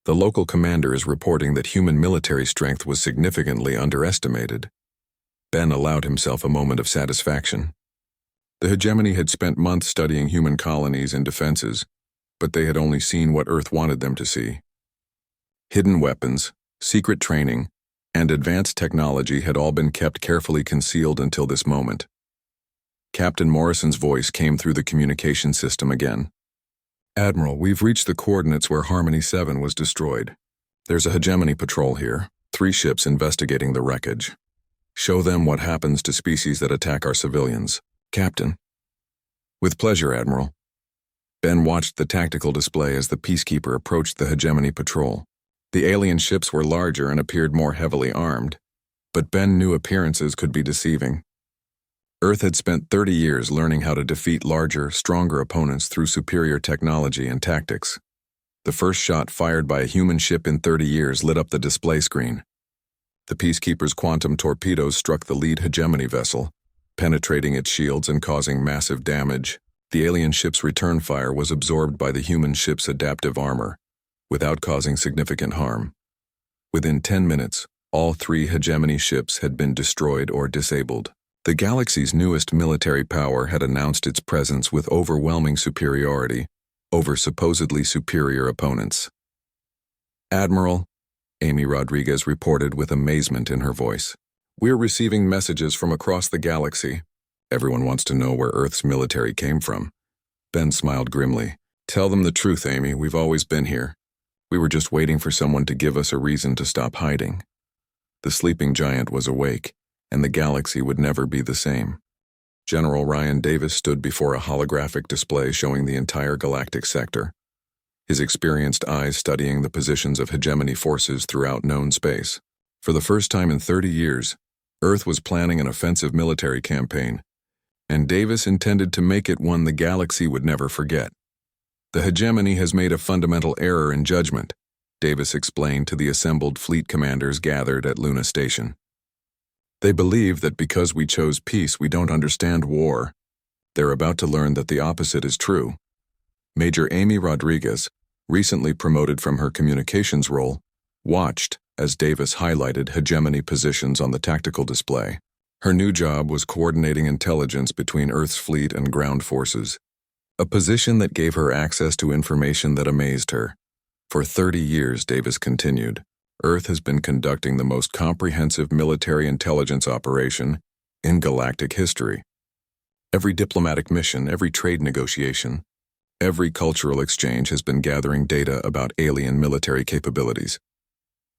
The local commander is reporting that human military strength was significantly underestimated." Ben allowed himself a moment of satisfaction. The hegemony had spent months studying human colonies and defenses, but they had only seen what Earth wanted them to see. Hidden weapons, secret training, and advanced technology had all been kept carefully concealed until this moment. Captain Morrison's voice came through the communication system again. "Admiral, we've reached the coordinates where Harmony 7 was destroyed. There's a hegemony patrol here, 3 ships investigating the wreckage. Show them what happens to species that attack our civilians." "Captain." "With pleasure, Admiral." Ben watched the tactical display as the Peacekeeper approached the hegemony patrol. The alien ships were larger and appeared more heavily armed, but Ben knew appearances could be deceiving. Earth had spent 30 years learning how to defeat larger, stronger opponents through superior technology and tactics. The first shot fired by a human ship in 30 years lit up the display screen. The Peacekeeper's quantum torpedoes struck the lead hegemony vessel, penetrating its shields and causing massive damage. The alien ship's return fire was absorbed by the human ship's adaptive armor, without causing significant harm. Within 10 minutes, all 3 hegemony ships had been destroyed or disabled. The galaxy's newest military power had announced its presence with overwhelming superiority over supposedly superior opponents. "Admiral," Amy Rodriguez reported with amazement in her voice, "we're receiving messages from across the galaxy. Everyone wants to know where Earth's military came from." Ben smiled grimly. "Tell them the truth, Amy. We've always been here. We were just waiting for someone to give us a reason to stop hiding." The sleeping giant was awake, and the galaxy would never be the same. General Ryan Davis stood before a holographic display showing the entire galactic sector, his experienced eyes studying the positions of hegemony forces throughout known space. For the first time in 30 years, Earth was planning an offensive military campaign, and Davis intended to make it one the galaxy would never forget. "The hegemony has made a fundamental error in judgment," Davis explained to the assembled fleet commanders gathered at Luna Station. "They believe that because we chose peace, we don't understand war. They're about to learn that the opposite is true." Major Amy Rodriguez, recently promoted from her communications role, watched as Davis highlighted hegemony positions on the tactical display. Her new job was coordinating intelligence between Earth's fleet and ground forces, a position that gave her access to information that amazed her. For 30 years, Davis continued, Earth has been conducting the most comprehensive military intelligence operation in galactic history. Every diplomatic mission, every trade negotiation, every cultural exchange has been gathering data about alien military capabilities.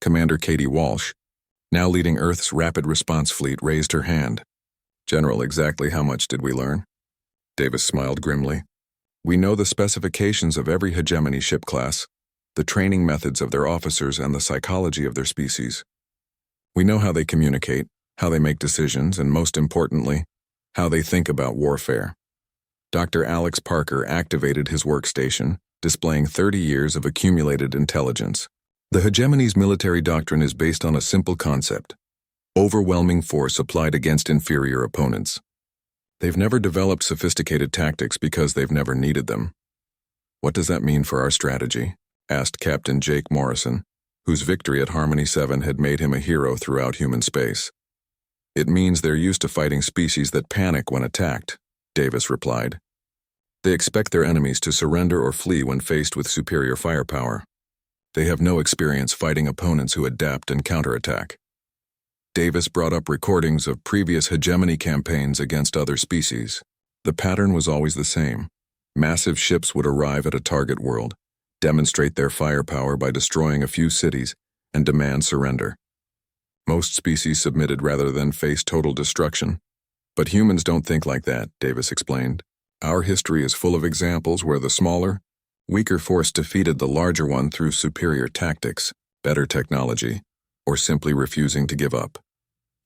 Commander Katie Walsh, now leading Earth's Rapid Response Fleet, raised her hand. "General, exactly how much did we learn?" Davis smiled grimly. "We know the specifications of every hegemony ship class, the training methods of their officers, and the psychology of their species. We know how they communicate, how they make decisions, and most importantly, how they think about warfare." Dr. Alex Parker activated his workstation, displaying 30 years of accumulated intelligence. The hegemony's military doctrine is based on a simple concept: overwhelming force applied against inferior opponents. They've never developed sophisticated tactics because they've never needed them. "What does that mean for our strategy?" asked Captain Jake Morrison, whose victory at Harmony 7 had made him a hero throughout human space. "It means they're used to fighting species that panic when attacked," Davis replied. "They expect their enemies to surrender or flee when faced with superior firepower. They have no experience fighting opponents who adapt and counterattack." Davis brought up recordings of previous hegemony campaigns against other species. The pattern was always the same. Massive ships would arrive at a target world, demonstrate their firepower by destroying a few cities, and demand surrender. Most species submitted rather than face total destruction. "But humans don't think like that," Davis explained. "Our history is full of examples where the smaller, weaker force defeated the larger one through superior tactics, better technology, or simply refusing to give up."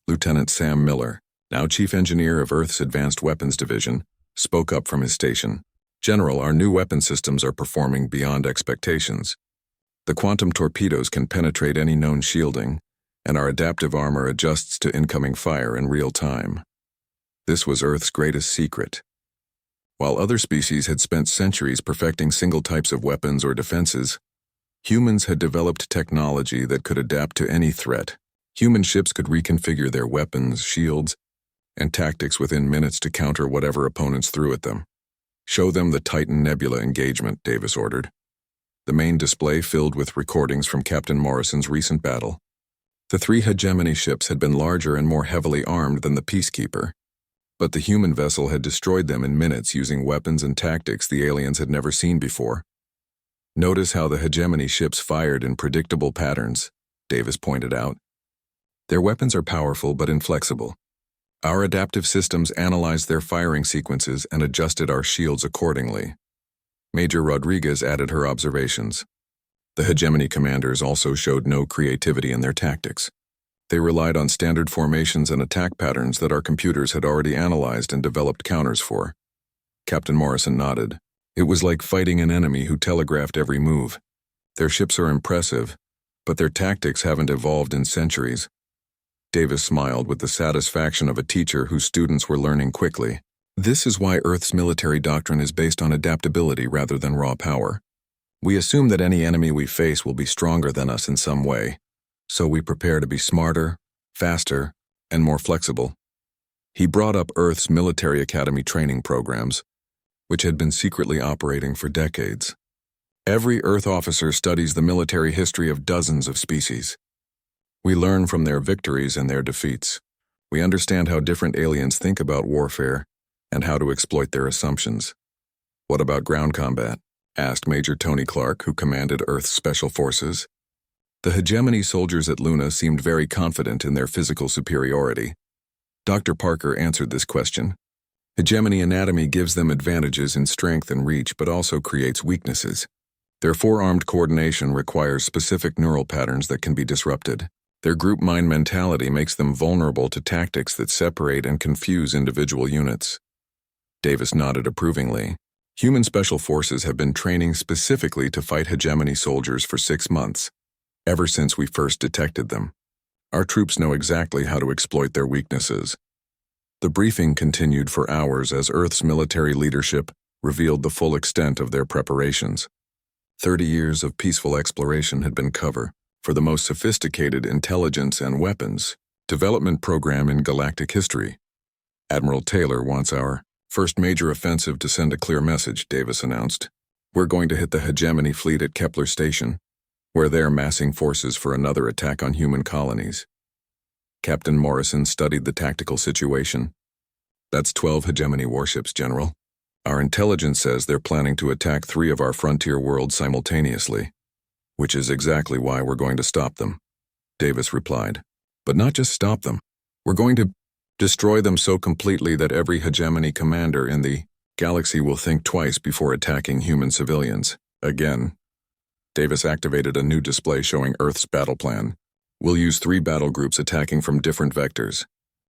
Lieutenant Sam Miller, now Chief Engineer of Earth's Advanced Weapons Division, spoke up from his station. "General, our new weapon systems are performing beyond expectations. The quantum torpedoes can penetrate any known shielding, and our adaptive armor adjusts to incoming fire in real time. This was Earth's greatest secret. While other species had spent centuries perfecting single types of weapons or defenses, humans had developed technology that could adapt to any threat. Human ships could reconfigure their weapons, shields, and tactics within minutes to counter whatever opponents threw at them. "Show them the Titan Nebula engagement," Davis ordered. The main display filled with recordings from Captain Morrison's recent battle. The 3 hegemony ships had been larger and more heavily armed than the Peacekeeper, but the human vessel had destroyed them in minutes using weapons and tactics the aliens had never seen before. "Notice how the hegemony ships fired in predictable patterns," Davis pointed out. "Their weapons are powerful but inflexible. Our adaptive systems analyzed their firing sequences and adjusted our shields accordingly." Major Rodriguez added her observations. "The hegemony commanders also showed no creativity in their tactics. They relied on standard formations and attack patterns that our computers had already analyzed and developed counters for." Captain Morrison nodded. "It was like fighting an enemy who telegraphed every move. Their ships are impressive, but their tactics haven't evolved in centuries." Davis smiled with the satisfaction of a teacher whose students were learning quickly. "This is why Earth's military doctrine is based on adaptability rather than raw power. We assume that any enemy we face will be stronger than us in some way, so we prepare to be smarter, faster, and more flexible." He brought up Earth's military academy training programs, which had been secretly operating for decades. "Every Earth officer studies the military history of dozens of species. We learn from their victories and their defeats. We understand how different aliens think about warfare and how to exploit their assumptions." "What about ground combat?" asked Major Tony Clark, who commanded Earth's Special Forces. The hegemony soldiers at Luna seemed very confident in their physical superiority. Dr. Parker answered this question. "Hegemony anatomy gives them advantages in strength and reach, but also creates weaknesses. Their forearmed coordination requires specific neural patterns that can be disrupted. Their group mind mentality makes them vulnerable to tactics that separate and confuse individual units." Davis nodded approvingly. "Human special forces have been training specifically to fight hegemony soldiers for 6 months, ever since we first detected them. Our troops know exactly how to exploit their weaknesses." The briefing continued for hours as Earth's military leadership revealed the full extent of their preparations. 30 years of peaceful exploration had been covered for the most sophisticated intelligence and weapons development program in galactic history. "Admiral Taylor wants our first major offensive to send a clear message," Davis announced. "We're going to hit the hegemony fleet at Kepler Station, where they're massing forces for another attack on human colonies." Captain Morrison studied the tactical situation. "That's 12 hegemony warships, General. Our intelligence says they're planning to attack 3 of our frontier worlds simultaneously, which is exactly why we're going to stop them," Davis replied. "But not just stop them. We're going to destroy them so completely that every hegemony commander in the galaxy will think twice before attacking human civilians again." Davis activated a new display showing Earth's battle plan. "We'll use 3 battle groups attacking from different vectors.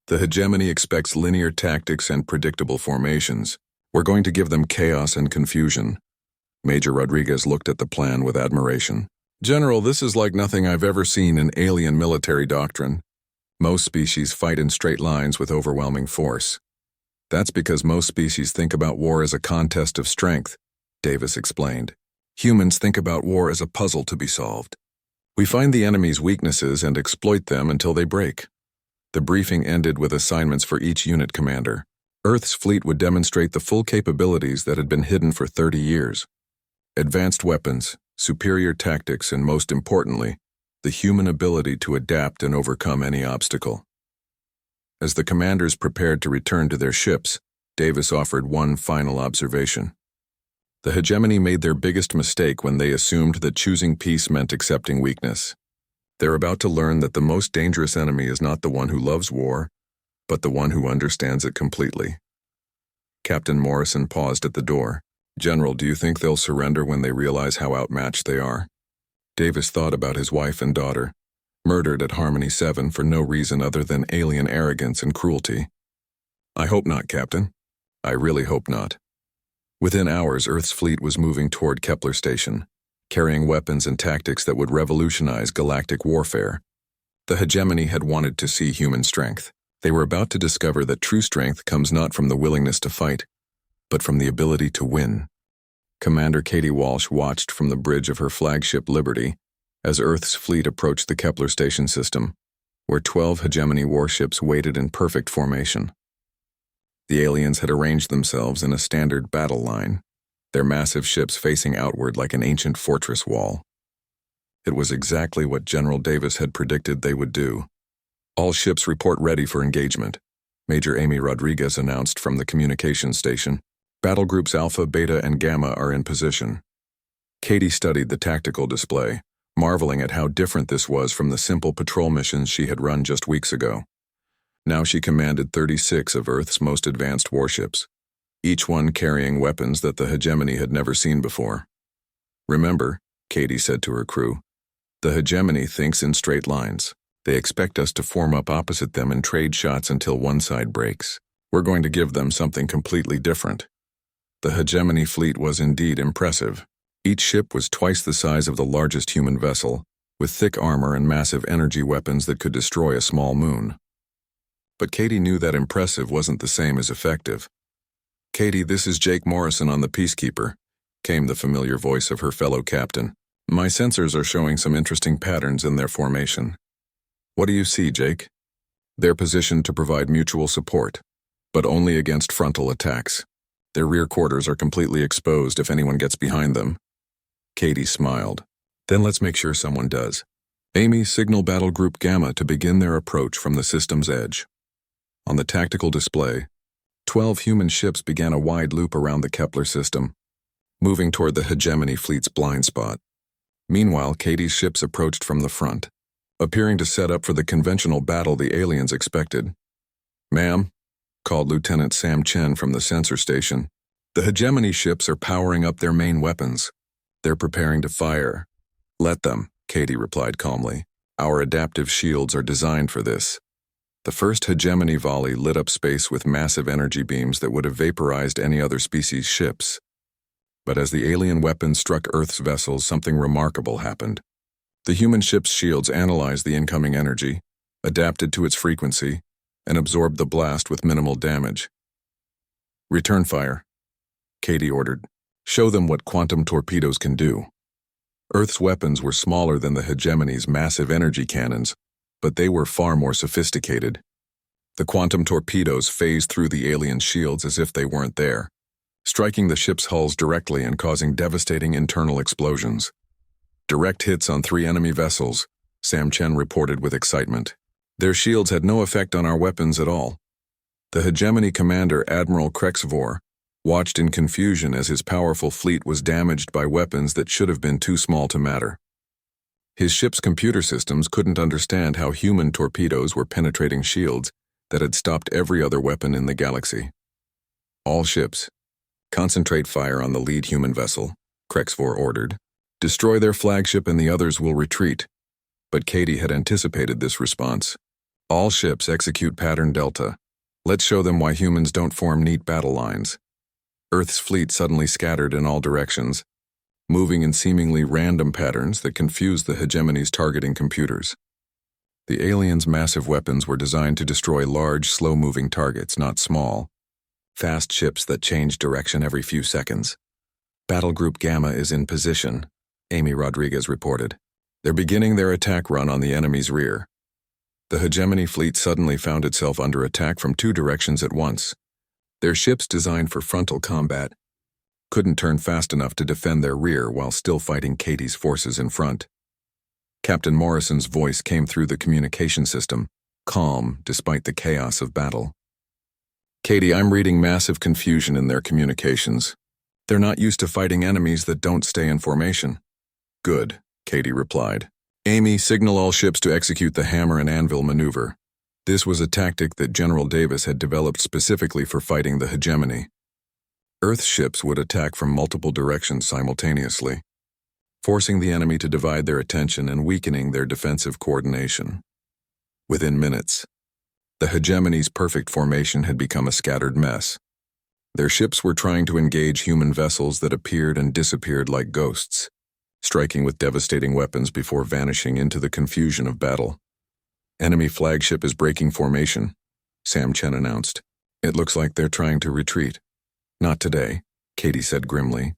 The hegemony expects linear tactics and predictable formations. We're going to give them chaos and confusion. Major Rodriguez looked at the plan with admiration. General, this is like nothing I've ever seen in alien military doctrine. Most species fight in straight lines with overwhelming force. That's because most species think about war as a contest of strength, Davis explained. Humans think about war as a puzzle to be solved. We find the enemy's weaknesses and exploit them until they break. The briefing ended with assignments for each unit commander. Earth's fleet would demonstrate the full capabilities that had been hidden for 30 years. Advanced weapons, superior tactics, and most importantly, the human ability to adapt and overcome any obstacle. As the commanders prepared to return to their ships, Davis offered one final observation. The hegemony made their biggest mistake when they assumed that choosing peace meant accepting weakness. They're about to learn that the most dangerous enemy is not the one who loves war, but the one who understands it completely. Captain Morrison paused at the door. General, do you think they'll surrender when they realize how outmatched they are? Davis thought about his wife and daughter, murdered at Harmony 7 for no reason other than alien arrogance and cruelty. I hope not, Captain. I really hope not. Within hours, Earth's fleet was moving toward Kepler Station, carrying weapons and tactics that would revolutionize galactic warfare. The hegemony had wanted to see human strength. They were about to discover that true strength comes not from the willingness to fight, but from the ability to win. Commander Katie Walsh watched from the bridge of her flagship Liberty as Earth's fleet approached the Kepler Station system, where 12 hegemony warships waited in perfect formation. The aliens had arranged themselves in a standard battle line, their massive ships facing outward like an ancient fortress wall. It was exactly what General Davis had predicted they would do. All ships report ready for engagement, Major Amy Rodriguez announced from the communications station. Battle groups Alpha, Beta, and Gamma are in position. Katie studied the tactical display, marveling at how different this was from the simple patrol missions she had run just weeks ago. Now she commanded 36 of Earth's most advanced warships, each one carrying weapons that the hegemony had never seen before. Remember, Katie said to her crew, the hegemony thinks in straight lines. They expect us to form up opposite them and trade shots until one side breaks. We're going to give them something completely different. The hegemony fleet was indeed impressive. Each ship was twice the size of the largest human vessel, with thick armor and massive energy weapons that could destroy a small moon. But Katie knew that impressive wasn't the same as effective. Katie, this is Jake Morrison on the Peacekeeper, came the familiar voice of her fellow captain. My sensors are showing some interesting patterns in their formation. What do you see, Jake? They're positioned to provide mutual support, but only against frontal attacks. Their rear quarters are completely exposed if anyone gets behind them. Katie smiled. Then let's make sure someone does. Amy, signal Battle Group Gamma to begin their approach from the system's edge. On the tactical display, 12 human ships began a wide loop around the Kepler system, moving toward the hegemony fleet's blind spot. Meanwhile, Katie's ships approached from the front, appearing to set up for the conventional battle the aliens expected. Ma'am, called Lieutenant Sam Chen from the sensor station, the hegemony ships are powering up their main weapons. They're preparing to fire. Let them, Katie replied calmly. Our adaptive shields are designed for this. The first hegemony volley lit up space with massive energy beams that would have vaporized any other species' ships. But as the alien weapons struck Earth's vessels, something remarkable happened. The human ship's shields analyzed the incoming energy, adapted to its frequency, and absorbed the blast with minimal damage. Return fire, Katie ordered. Show them what quantum torpedoes can do. Earth's weapons were smaller than the hegemony's massive energy cannons, but they were far more sophisticated. The quantum torpedoes phased through the alien shields as if they weren't there, striking the ship's hulls directly and causing devastating internal explosions. Direct hits on 3 enemy vessels, Sam Chen reported with excitement. Their shields had no effect on our weapons at all. The hegemony commander, Admiral Krexvor, watched in confusion as his powerful fleet was damaged by weapons that should have been too small to matter. His ship's computer systems couldn't understand how human torpedoes were penetrating shields that had stopped every other weapon in the galaxy. All ships, concentrate fire on the lead human vessel, Krexvor ordered. Destroy their flagship and the others will retreat. But Katie had anticipated this response. All ships execute pattern Delta. Let's show them why humans don't form neat battle lines. Earth's fleet suddenly scattered in all directions, moving in seemingly random patterns that confused the hegemony's targeting computers. The aliens' massive weapons were designed to destroy large, slow-moving targets, not small, fast ships that changed direction every few seconds. Battle Group Gamma is in position, Amy Rodriguez reported. They're beginning their attack run on the enemy's rear. The hegemony fleet suddenly found itself under attack from two directions at once. Their ships, designed for frontal combat, couldn't turn fast enough to defend their rear while still fighting Katie's forces in front. Captain Morrison's voice came through the communication system, calm despite the chaos of battle. Katie, I'm reading massive confusion in their communications. They're not used to fighting enemies that don't stay in formation. Good, Katie replied. Amy, signal all ships to execute the hammer and anvil maneuver. This was a tactic that General Davis had developed specifically for fighting the hegemony. Earth's ships would attack from multiple directions simultaneously, forcing the enemy to divide their attention and weakening their defensive coordination. Within minutes, the hegemony's perfect formation had become a scattered mess. Their ships were trying to engage human vessels that appeared and disappeared like ghosts, striking with devastating weapons before vanishing into the confusion of battle. Enemy flagship is breaking formation, Sam Chen announced. It looks like they're trying to retreat. Not today, Katie said grimly.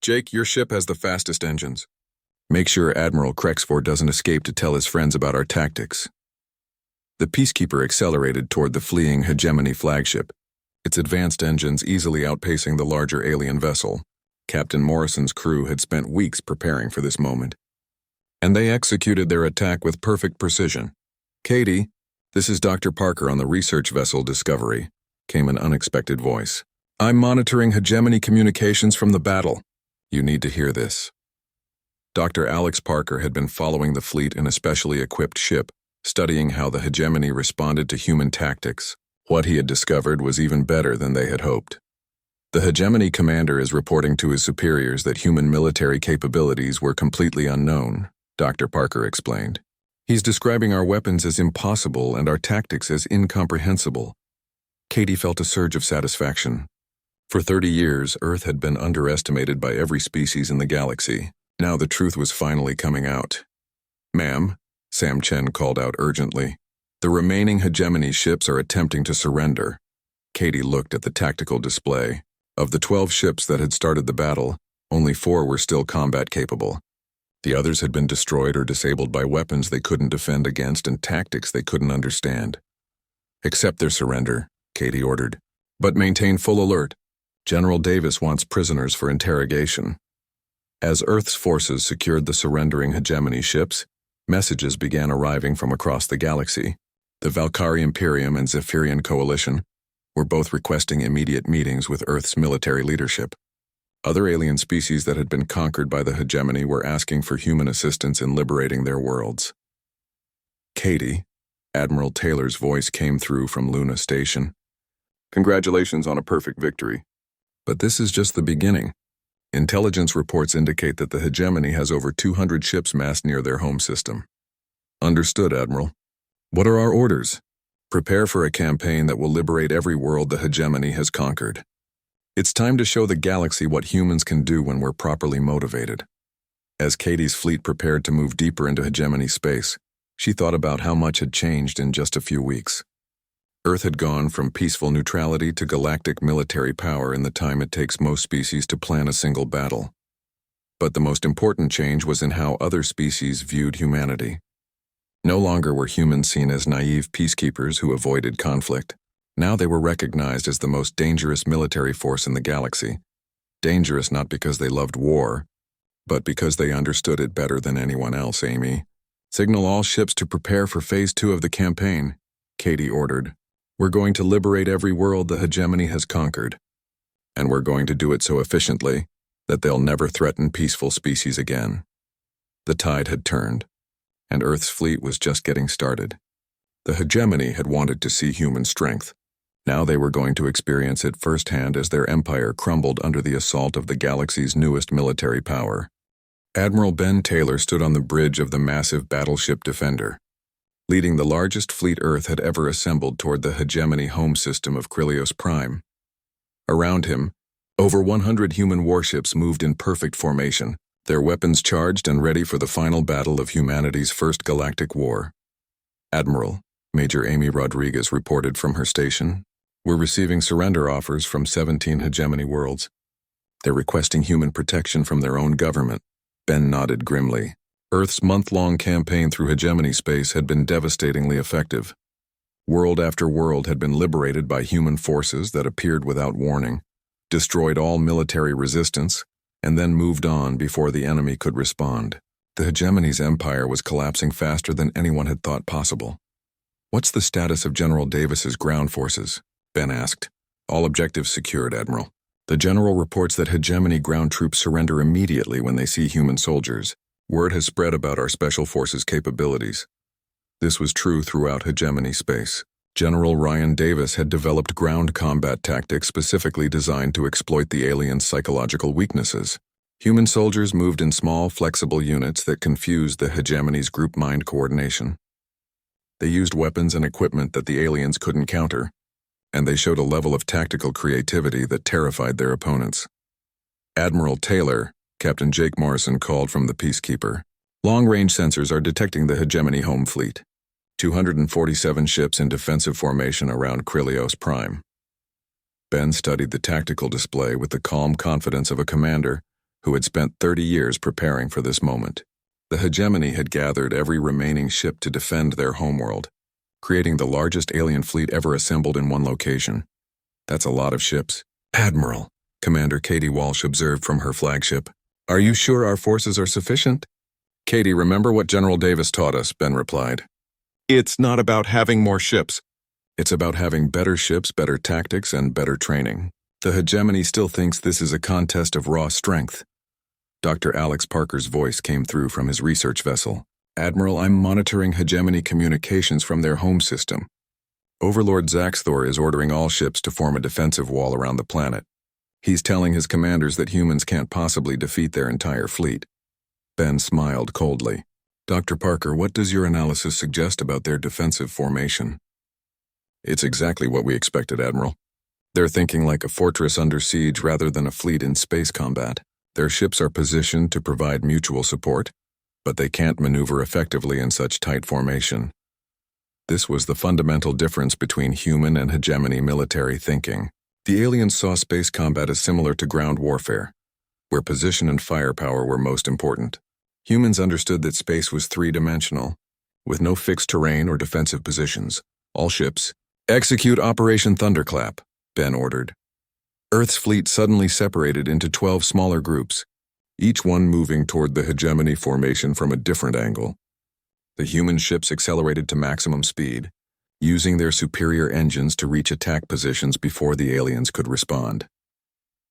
Jake, your ship has the fastest engines. Make sure Admiral Crexford doesn't escape to tell his friends about our tactics. The Peacekeeper accelerated toward the fleeing hegemony flagship, its advanced engines easily outpacing the larger alien vessel. Captain Morrison's crew had spent weeks preparing for this moment, and they executed their attack with perfect precision. Katie, this is Dr. Parker on the research vessel Discovery, came an unexpected voice. I'm monitoring hegemony communications from the battle. You need to hear this. Dr. Alex Parker had been following the fleet in a specially equipped ship, studying how the hegemony responded to human tactics. What he had discovered was even better than they had hoped. The hegemony commander is reporting to his superiors that human military capabilities were completely unknown, Dr. Parker explained. He's describing our weapons as impossible and our tactics as incomprehensible. Katie felt a surge of satisfaction. For 30 years, Earth had been underestimated by every species in the galaxy. Now the truth was finally coming out. Ma'am, Sam Chen called out urgently. The remaining hegemony ships are attempting to surrender. Katie looked at the tactical display. Of the 12 ships that had started the battle, only 4 were still combat capable. The others had been destroyed or disabled by weapons they couldn't defend against and tactics they couldn't understand. Accept their surrender, Katie ordered. But maintain full alert. General Davis wants prisoners for interrogation. As Earth's forces secured the surrendering hegemony ships, messages began arriving from across the galaxy. The Valkyrie Imperium and Zephyrian Coalition were both requesting immediate meetings with Earth's military leadership. Other alien species that had been conquered by the hegemony were asking for human assistance in liberating their worlds. Katie, Admiral Taylor's voice came through from Luna Station. Congratulations on a perfect victory. But this is just the beginning. Intelligence reports indicate that the hegemony has over 200 ships massed near their home system. Understood, Admiral. What are our orders? Prepare for a campaign that will liberate every world the hegemony has conquered. It's time to show the galaxy what humans can do when we're properly motivated. As Katie's fleet prepared to move deeper into hegemony space, she thought about how much had changed in just a few weeks. Earth had gone from peaceful neutrality to galactic military power in the time it takes most species to plan a single battle. But the most important change was in how other species viewed humanity. No longer were humans seen as naive peacekeepers who avoided conflict. Now they were recognized as the most dangerous military force in the galaxy. Dangerous not because they loved war, but because they understood it better than anyone else, Amy. Signal all ships to prepare for Phase 2 of the campaign, Katie ordered. We're going to liberate every world the hegemony has conquered. And we're going to do it so efficiently that they'll never threaten peaceful species again. The tide had turned, and Earth's fleet was just getting started. The hegemony had wanted to see human strength. Now they were going to experience it firsthand as their empire crumbled under the assault of the galaxy's newest military power. Admiral Ben Taylor stood on the bridge of the massive battleship Defender, leading the largest fleet Earth had ever assembled toward the hegemony home system of Krilios Prime. Around him, Over 100 human warships moved in perfect formation, their weapons charged and ready for the final battle of humanity's first galactic war. Admiral, Major Amy Rodriguez reported from her station, "We're receiving surrender offers from 17 hegemony worlds. They're requesting human protection from their own government." Ben nodded grimly. Earth's month-long campaign through hegemony space had been devastatingly effective. World after world had been liberated by human forces that appeared without warning, destroyed all military resistance, and then moved on before the enemy could respond. The hegemony's empire was collapsing faster than anyone had thought possible. "What's the status of General Davis's ground forces?" Ben asked. "All objectives secured, Admiral. The General reports that hegemony ground troops surrender immediately when they see human soldiers. Word has spread about our special forces' capabilities." This was true throughout hegemony space. General Ryan Davis had developed ground combat tactics specifically designed to exploit the aliens' psychological weaknesses. Human soldiers moved in small, flexible units that confused the hegemony's group mind coordination. They used weapons and equipment that the aliens couldn't counter, and they showed a level of tactical creativity that terrified their opponents. Admiral Taylor, Captain Jake Morrison called from the Peacekeeper. "Long-range sensors are detecting the hegemony home fleet. 247 ships in defensive formation around Krilios Prime." Ben studied the tactical display with the calm confidence of a commander who had spent 30 years preparing for this moment. The hegemony had gathered every remaining ship to defend their homeworld, creating the largest alien fleet ever assembled in one location. "That's a lot of ships." "Admiral," Commander Katie Walsh observed from her flagship, "are you sure our forces are sufficient?" "Katie, remember what General Davis taught us," Ben replied. "It's not about having more ships. It's about having better ships, better tactics, and better training. The hegemony still thinks this is a contest of raw strength." Dr. Alex Parker's voice came through from his research vessel. "Admiral, I'm monitoring hegemony communications from their home system. Overlord Zaxthor is ordering all ships to form a defensive wall around the planet. He's telling his commanders that humans can't possibly defeat their entire fleet." Ben smiled coldly. "Dr. Parker, what does your analysis suggest about their defensive formation?" "It's exactly what we expected, Admiral. They're thinking like a fortress under siege rather than a fleet in space combat. Their ships are positioned to provide mutual support, but they can't maneuver effectively in such tight formation." This was the fundamental difference between human and hegemony military thinking. The aliens saw space combat as similar to ground warfare, where position and firepower were most important. Humans understood that space was three-dimensional, with no fixed terrain or defensive positions. "All ships, execute Operation Thunderclap," Ben ordered. Earth's fleet suddenly separated into 12 smaller groups, each one moving toward the hegemony formation from a different angle. The human ships accelerated to maximum speed, using their superior engines to reach attack positions before the aliens could respond.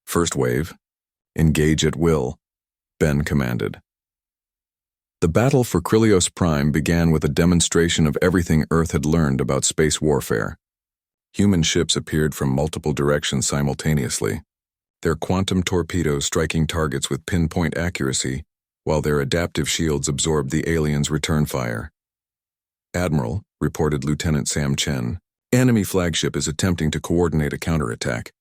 "First wave, engage at will," Ben commanded. The battle for Krilios Prime began with a demonstration of everything Earth had learned about space warfare. Human ships appeared from multiple directions simultaneously, their quantum torpedoes striking targets with pinpoint accuracy, while their adaptive shields absorbed the aliens' return fire. "Admiral," reported Lieutenant Sam Chen, "enemy flagship is attempting to coordinate a counterattack.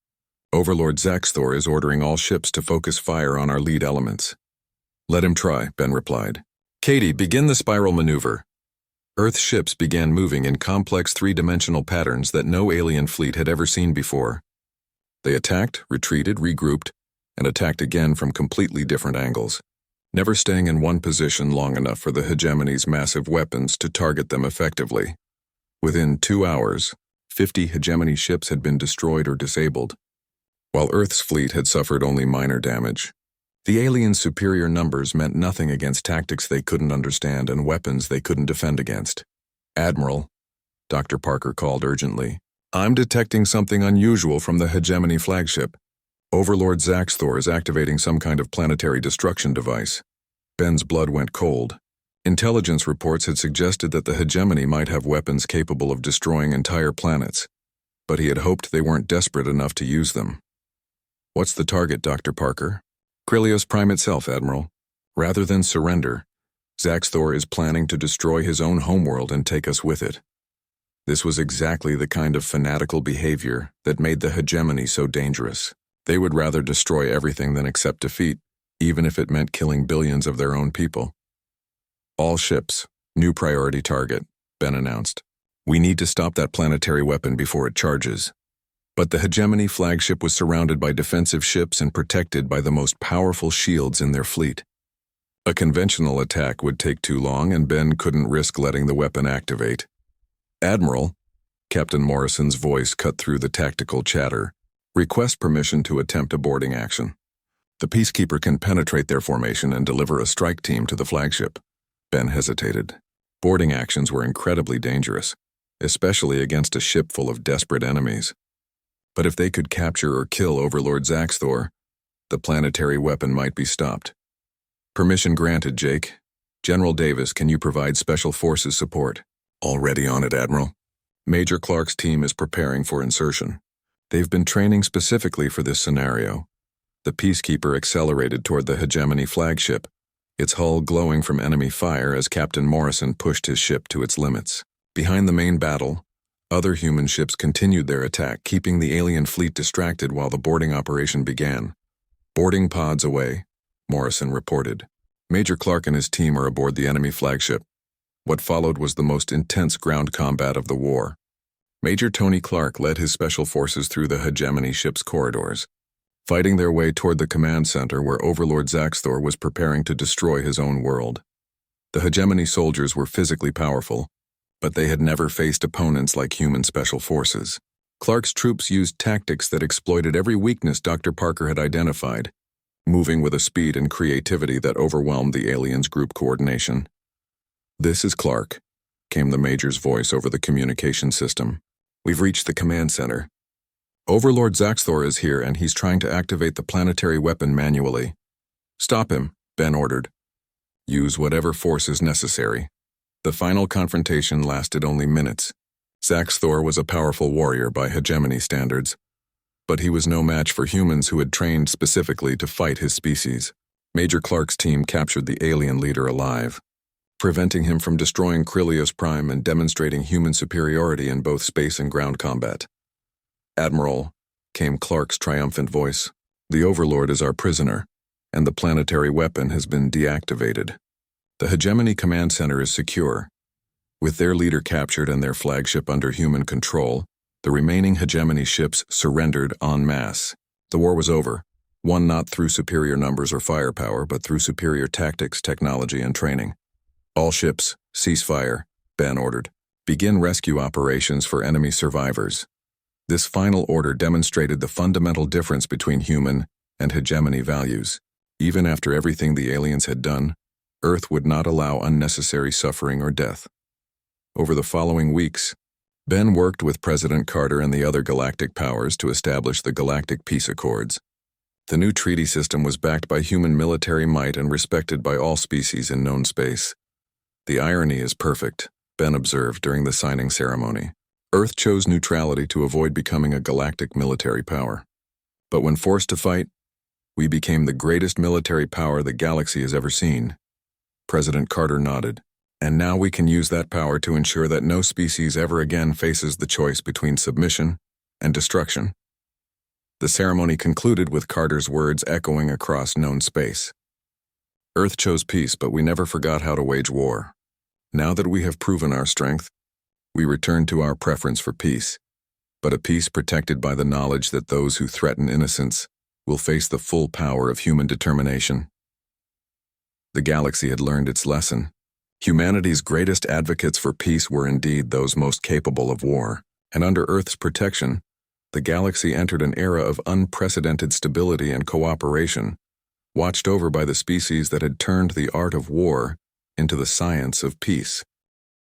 Overlord Zaxthor is ordering all ships to focus fire on our lead elements." "Let him try," Ben replied. "Katie, begin the spiral maneuver." Earth ships began moving in complex three-dimensional patterns that no alien fleet had ever seen before. They attacked, retreated, regrouped, and attacked again from completely different angles, never staying in one position long enough for the hegemony's massive weapons to target them effectively. Within 2 hours, 50 hegemony ships had been destroyed or disabled, while Earth's fleet had suffered only minor damage. The aliens' superior numbers meant nothing against tactics they couldn't understand and weapons they couldn't defend against. "Admiral," Dr. Parker called urgently, "I'm detecting something unusual from the hegemony flagship. Overlord Zaxthor is activating some kind of planetary destruction device." Ben's blood went cold. Intelligence reports had suggested that the hegemony might have weapons capable of destroying entire planets, but he had hoped they weren't desperate enough to use them. "What's the target, Dr. Parker?" "Krilios Prime itself, Admiral. Rather than surrender, Zaxthor is planning to destroy his own homeworld and take us with it." This was exactly the kind of fanatical behavior that made the hegemony so dangerous. They would rather destroy everything than accept defeat, even if it meant killing billions of their own people. All ships, new priority target, Ben announced. We need to stop that planetary weapon before it charges. But the Hegemony flagship was surrounded by defensive ships and protected by the most powerful shields in their fleet. A conventional attack would take too long, and Ben couldn't risk letting the weapon activate. Admiral, Captain Morrison's voice cut through the tactical chatter, request permission to attempt a boarding action. The Peacekeeper can penetrate their formation and deliver a strike team to the flagship. Ben hesitated. Boarding actions were incredibly dangerous, especially against a ship full of desperate enemies. But if they could capture or kill Overlord Zaxthor, the planetary weapon might be stopped. Permission granted, Jake. General Davis, can you provide Special Forces support? Already on it, Admiral. Major Clark's team is preparing for insertion. They've been training specifically for this scenario. The Peacekeeper accelerated toward the Hegemony flagship, its hull glowing from enemy fire as Captain Morrison pushed his ship to its limits. Behind the main battle, other human ships continued their attack, keeping the alien fleet distracted while the boarding operation began. Boarding pods away, Morrison reported. Major Clark and his team are aboard the enemy flagship. What followed was the most intense ground combat of the war. Major Tony Clark led his special forces through the Hegemony ship's corridors, fighting their way toward the command center where Overlord Zaxthor was preparing to destroy his own world. The Hegemony soldiers were physically powerful, but they had never faced opponents like human special forces. Clark's troops used tactics that exploited every weakness Dr. Parker had identified, moving with a speed and creativity that overwhelmed the aliens' group coordination. "This is Clark," came the Major's voice over the communication system. "We've reached the command center. Overlord Zaxthor is here, and he's trying to activate the planetary weapon manually." "Stop him," Ben ordered. "Use whatever force is necessary." The final confrontation lasted only minutes. Zaxthor was a powerful warrior by Hegemony standards, but he was no match for humans who had trained specifically to fight his species. Major Clark's team captured the alien leader alive, preventing him from destroying Krillios Prime and demonstrating human superiority in both space and ground combat. "Admiral," came Clark's triumphant voice, "the Overlord is our prisoner, and the planetary weapon has been deactivated. The Hegemony Command Center is secure. With their leader captured and their flagship under human control, the remaining Hegemony ships surrendered en masse. The war was over, won not through superior numbers or firepower, but through superior tactics, technology, and training. All ships, cease fire," Ben ordered. "Begin rescue operations for enemy survivors." This final order demonstrated the fundamental difference between human and Hegemony values. Even after everything the aliens had done, Earth would not allow unnecessary suffering or death. Over the following weeks, Ben worked with President Carter and the other galactic powers to establish the Galactic Peace Accords. The new treaty system was backed by human military might and respected by all species in known space. "The irony is perfect," Ben observed during the signing ceremony. "Earth chose neutrality to avoid becoming a galactic military power. But when forced to fight, we became the greatest military power the galaxy has ever seen." President Carter nodded. "And now we can use that power to ensure that no species ever again faces the choice between submission and destruction." The ceremony concluded with Carter's words echoing across known space. "Earth chose peace, but we never forgot how to wage war. Now that we have proven our strength, we return to our preference for peace, but a peace protected by the knowledge that those who threaten innocence will face the full power of human determination." The galaxy had learned its lesson. Humanity's greatest advocates for peace were indeed those most capable of war, and under Earth's protection, the galaxy entered an era of unprecedented stability and cooperation, watched over by the species that had turned the art of war into the science of peace.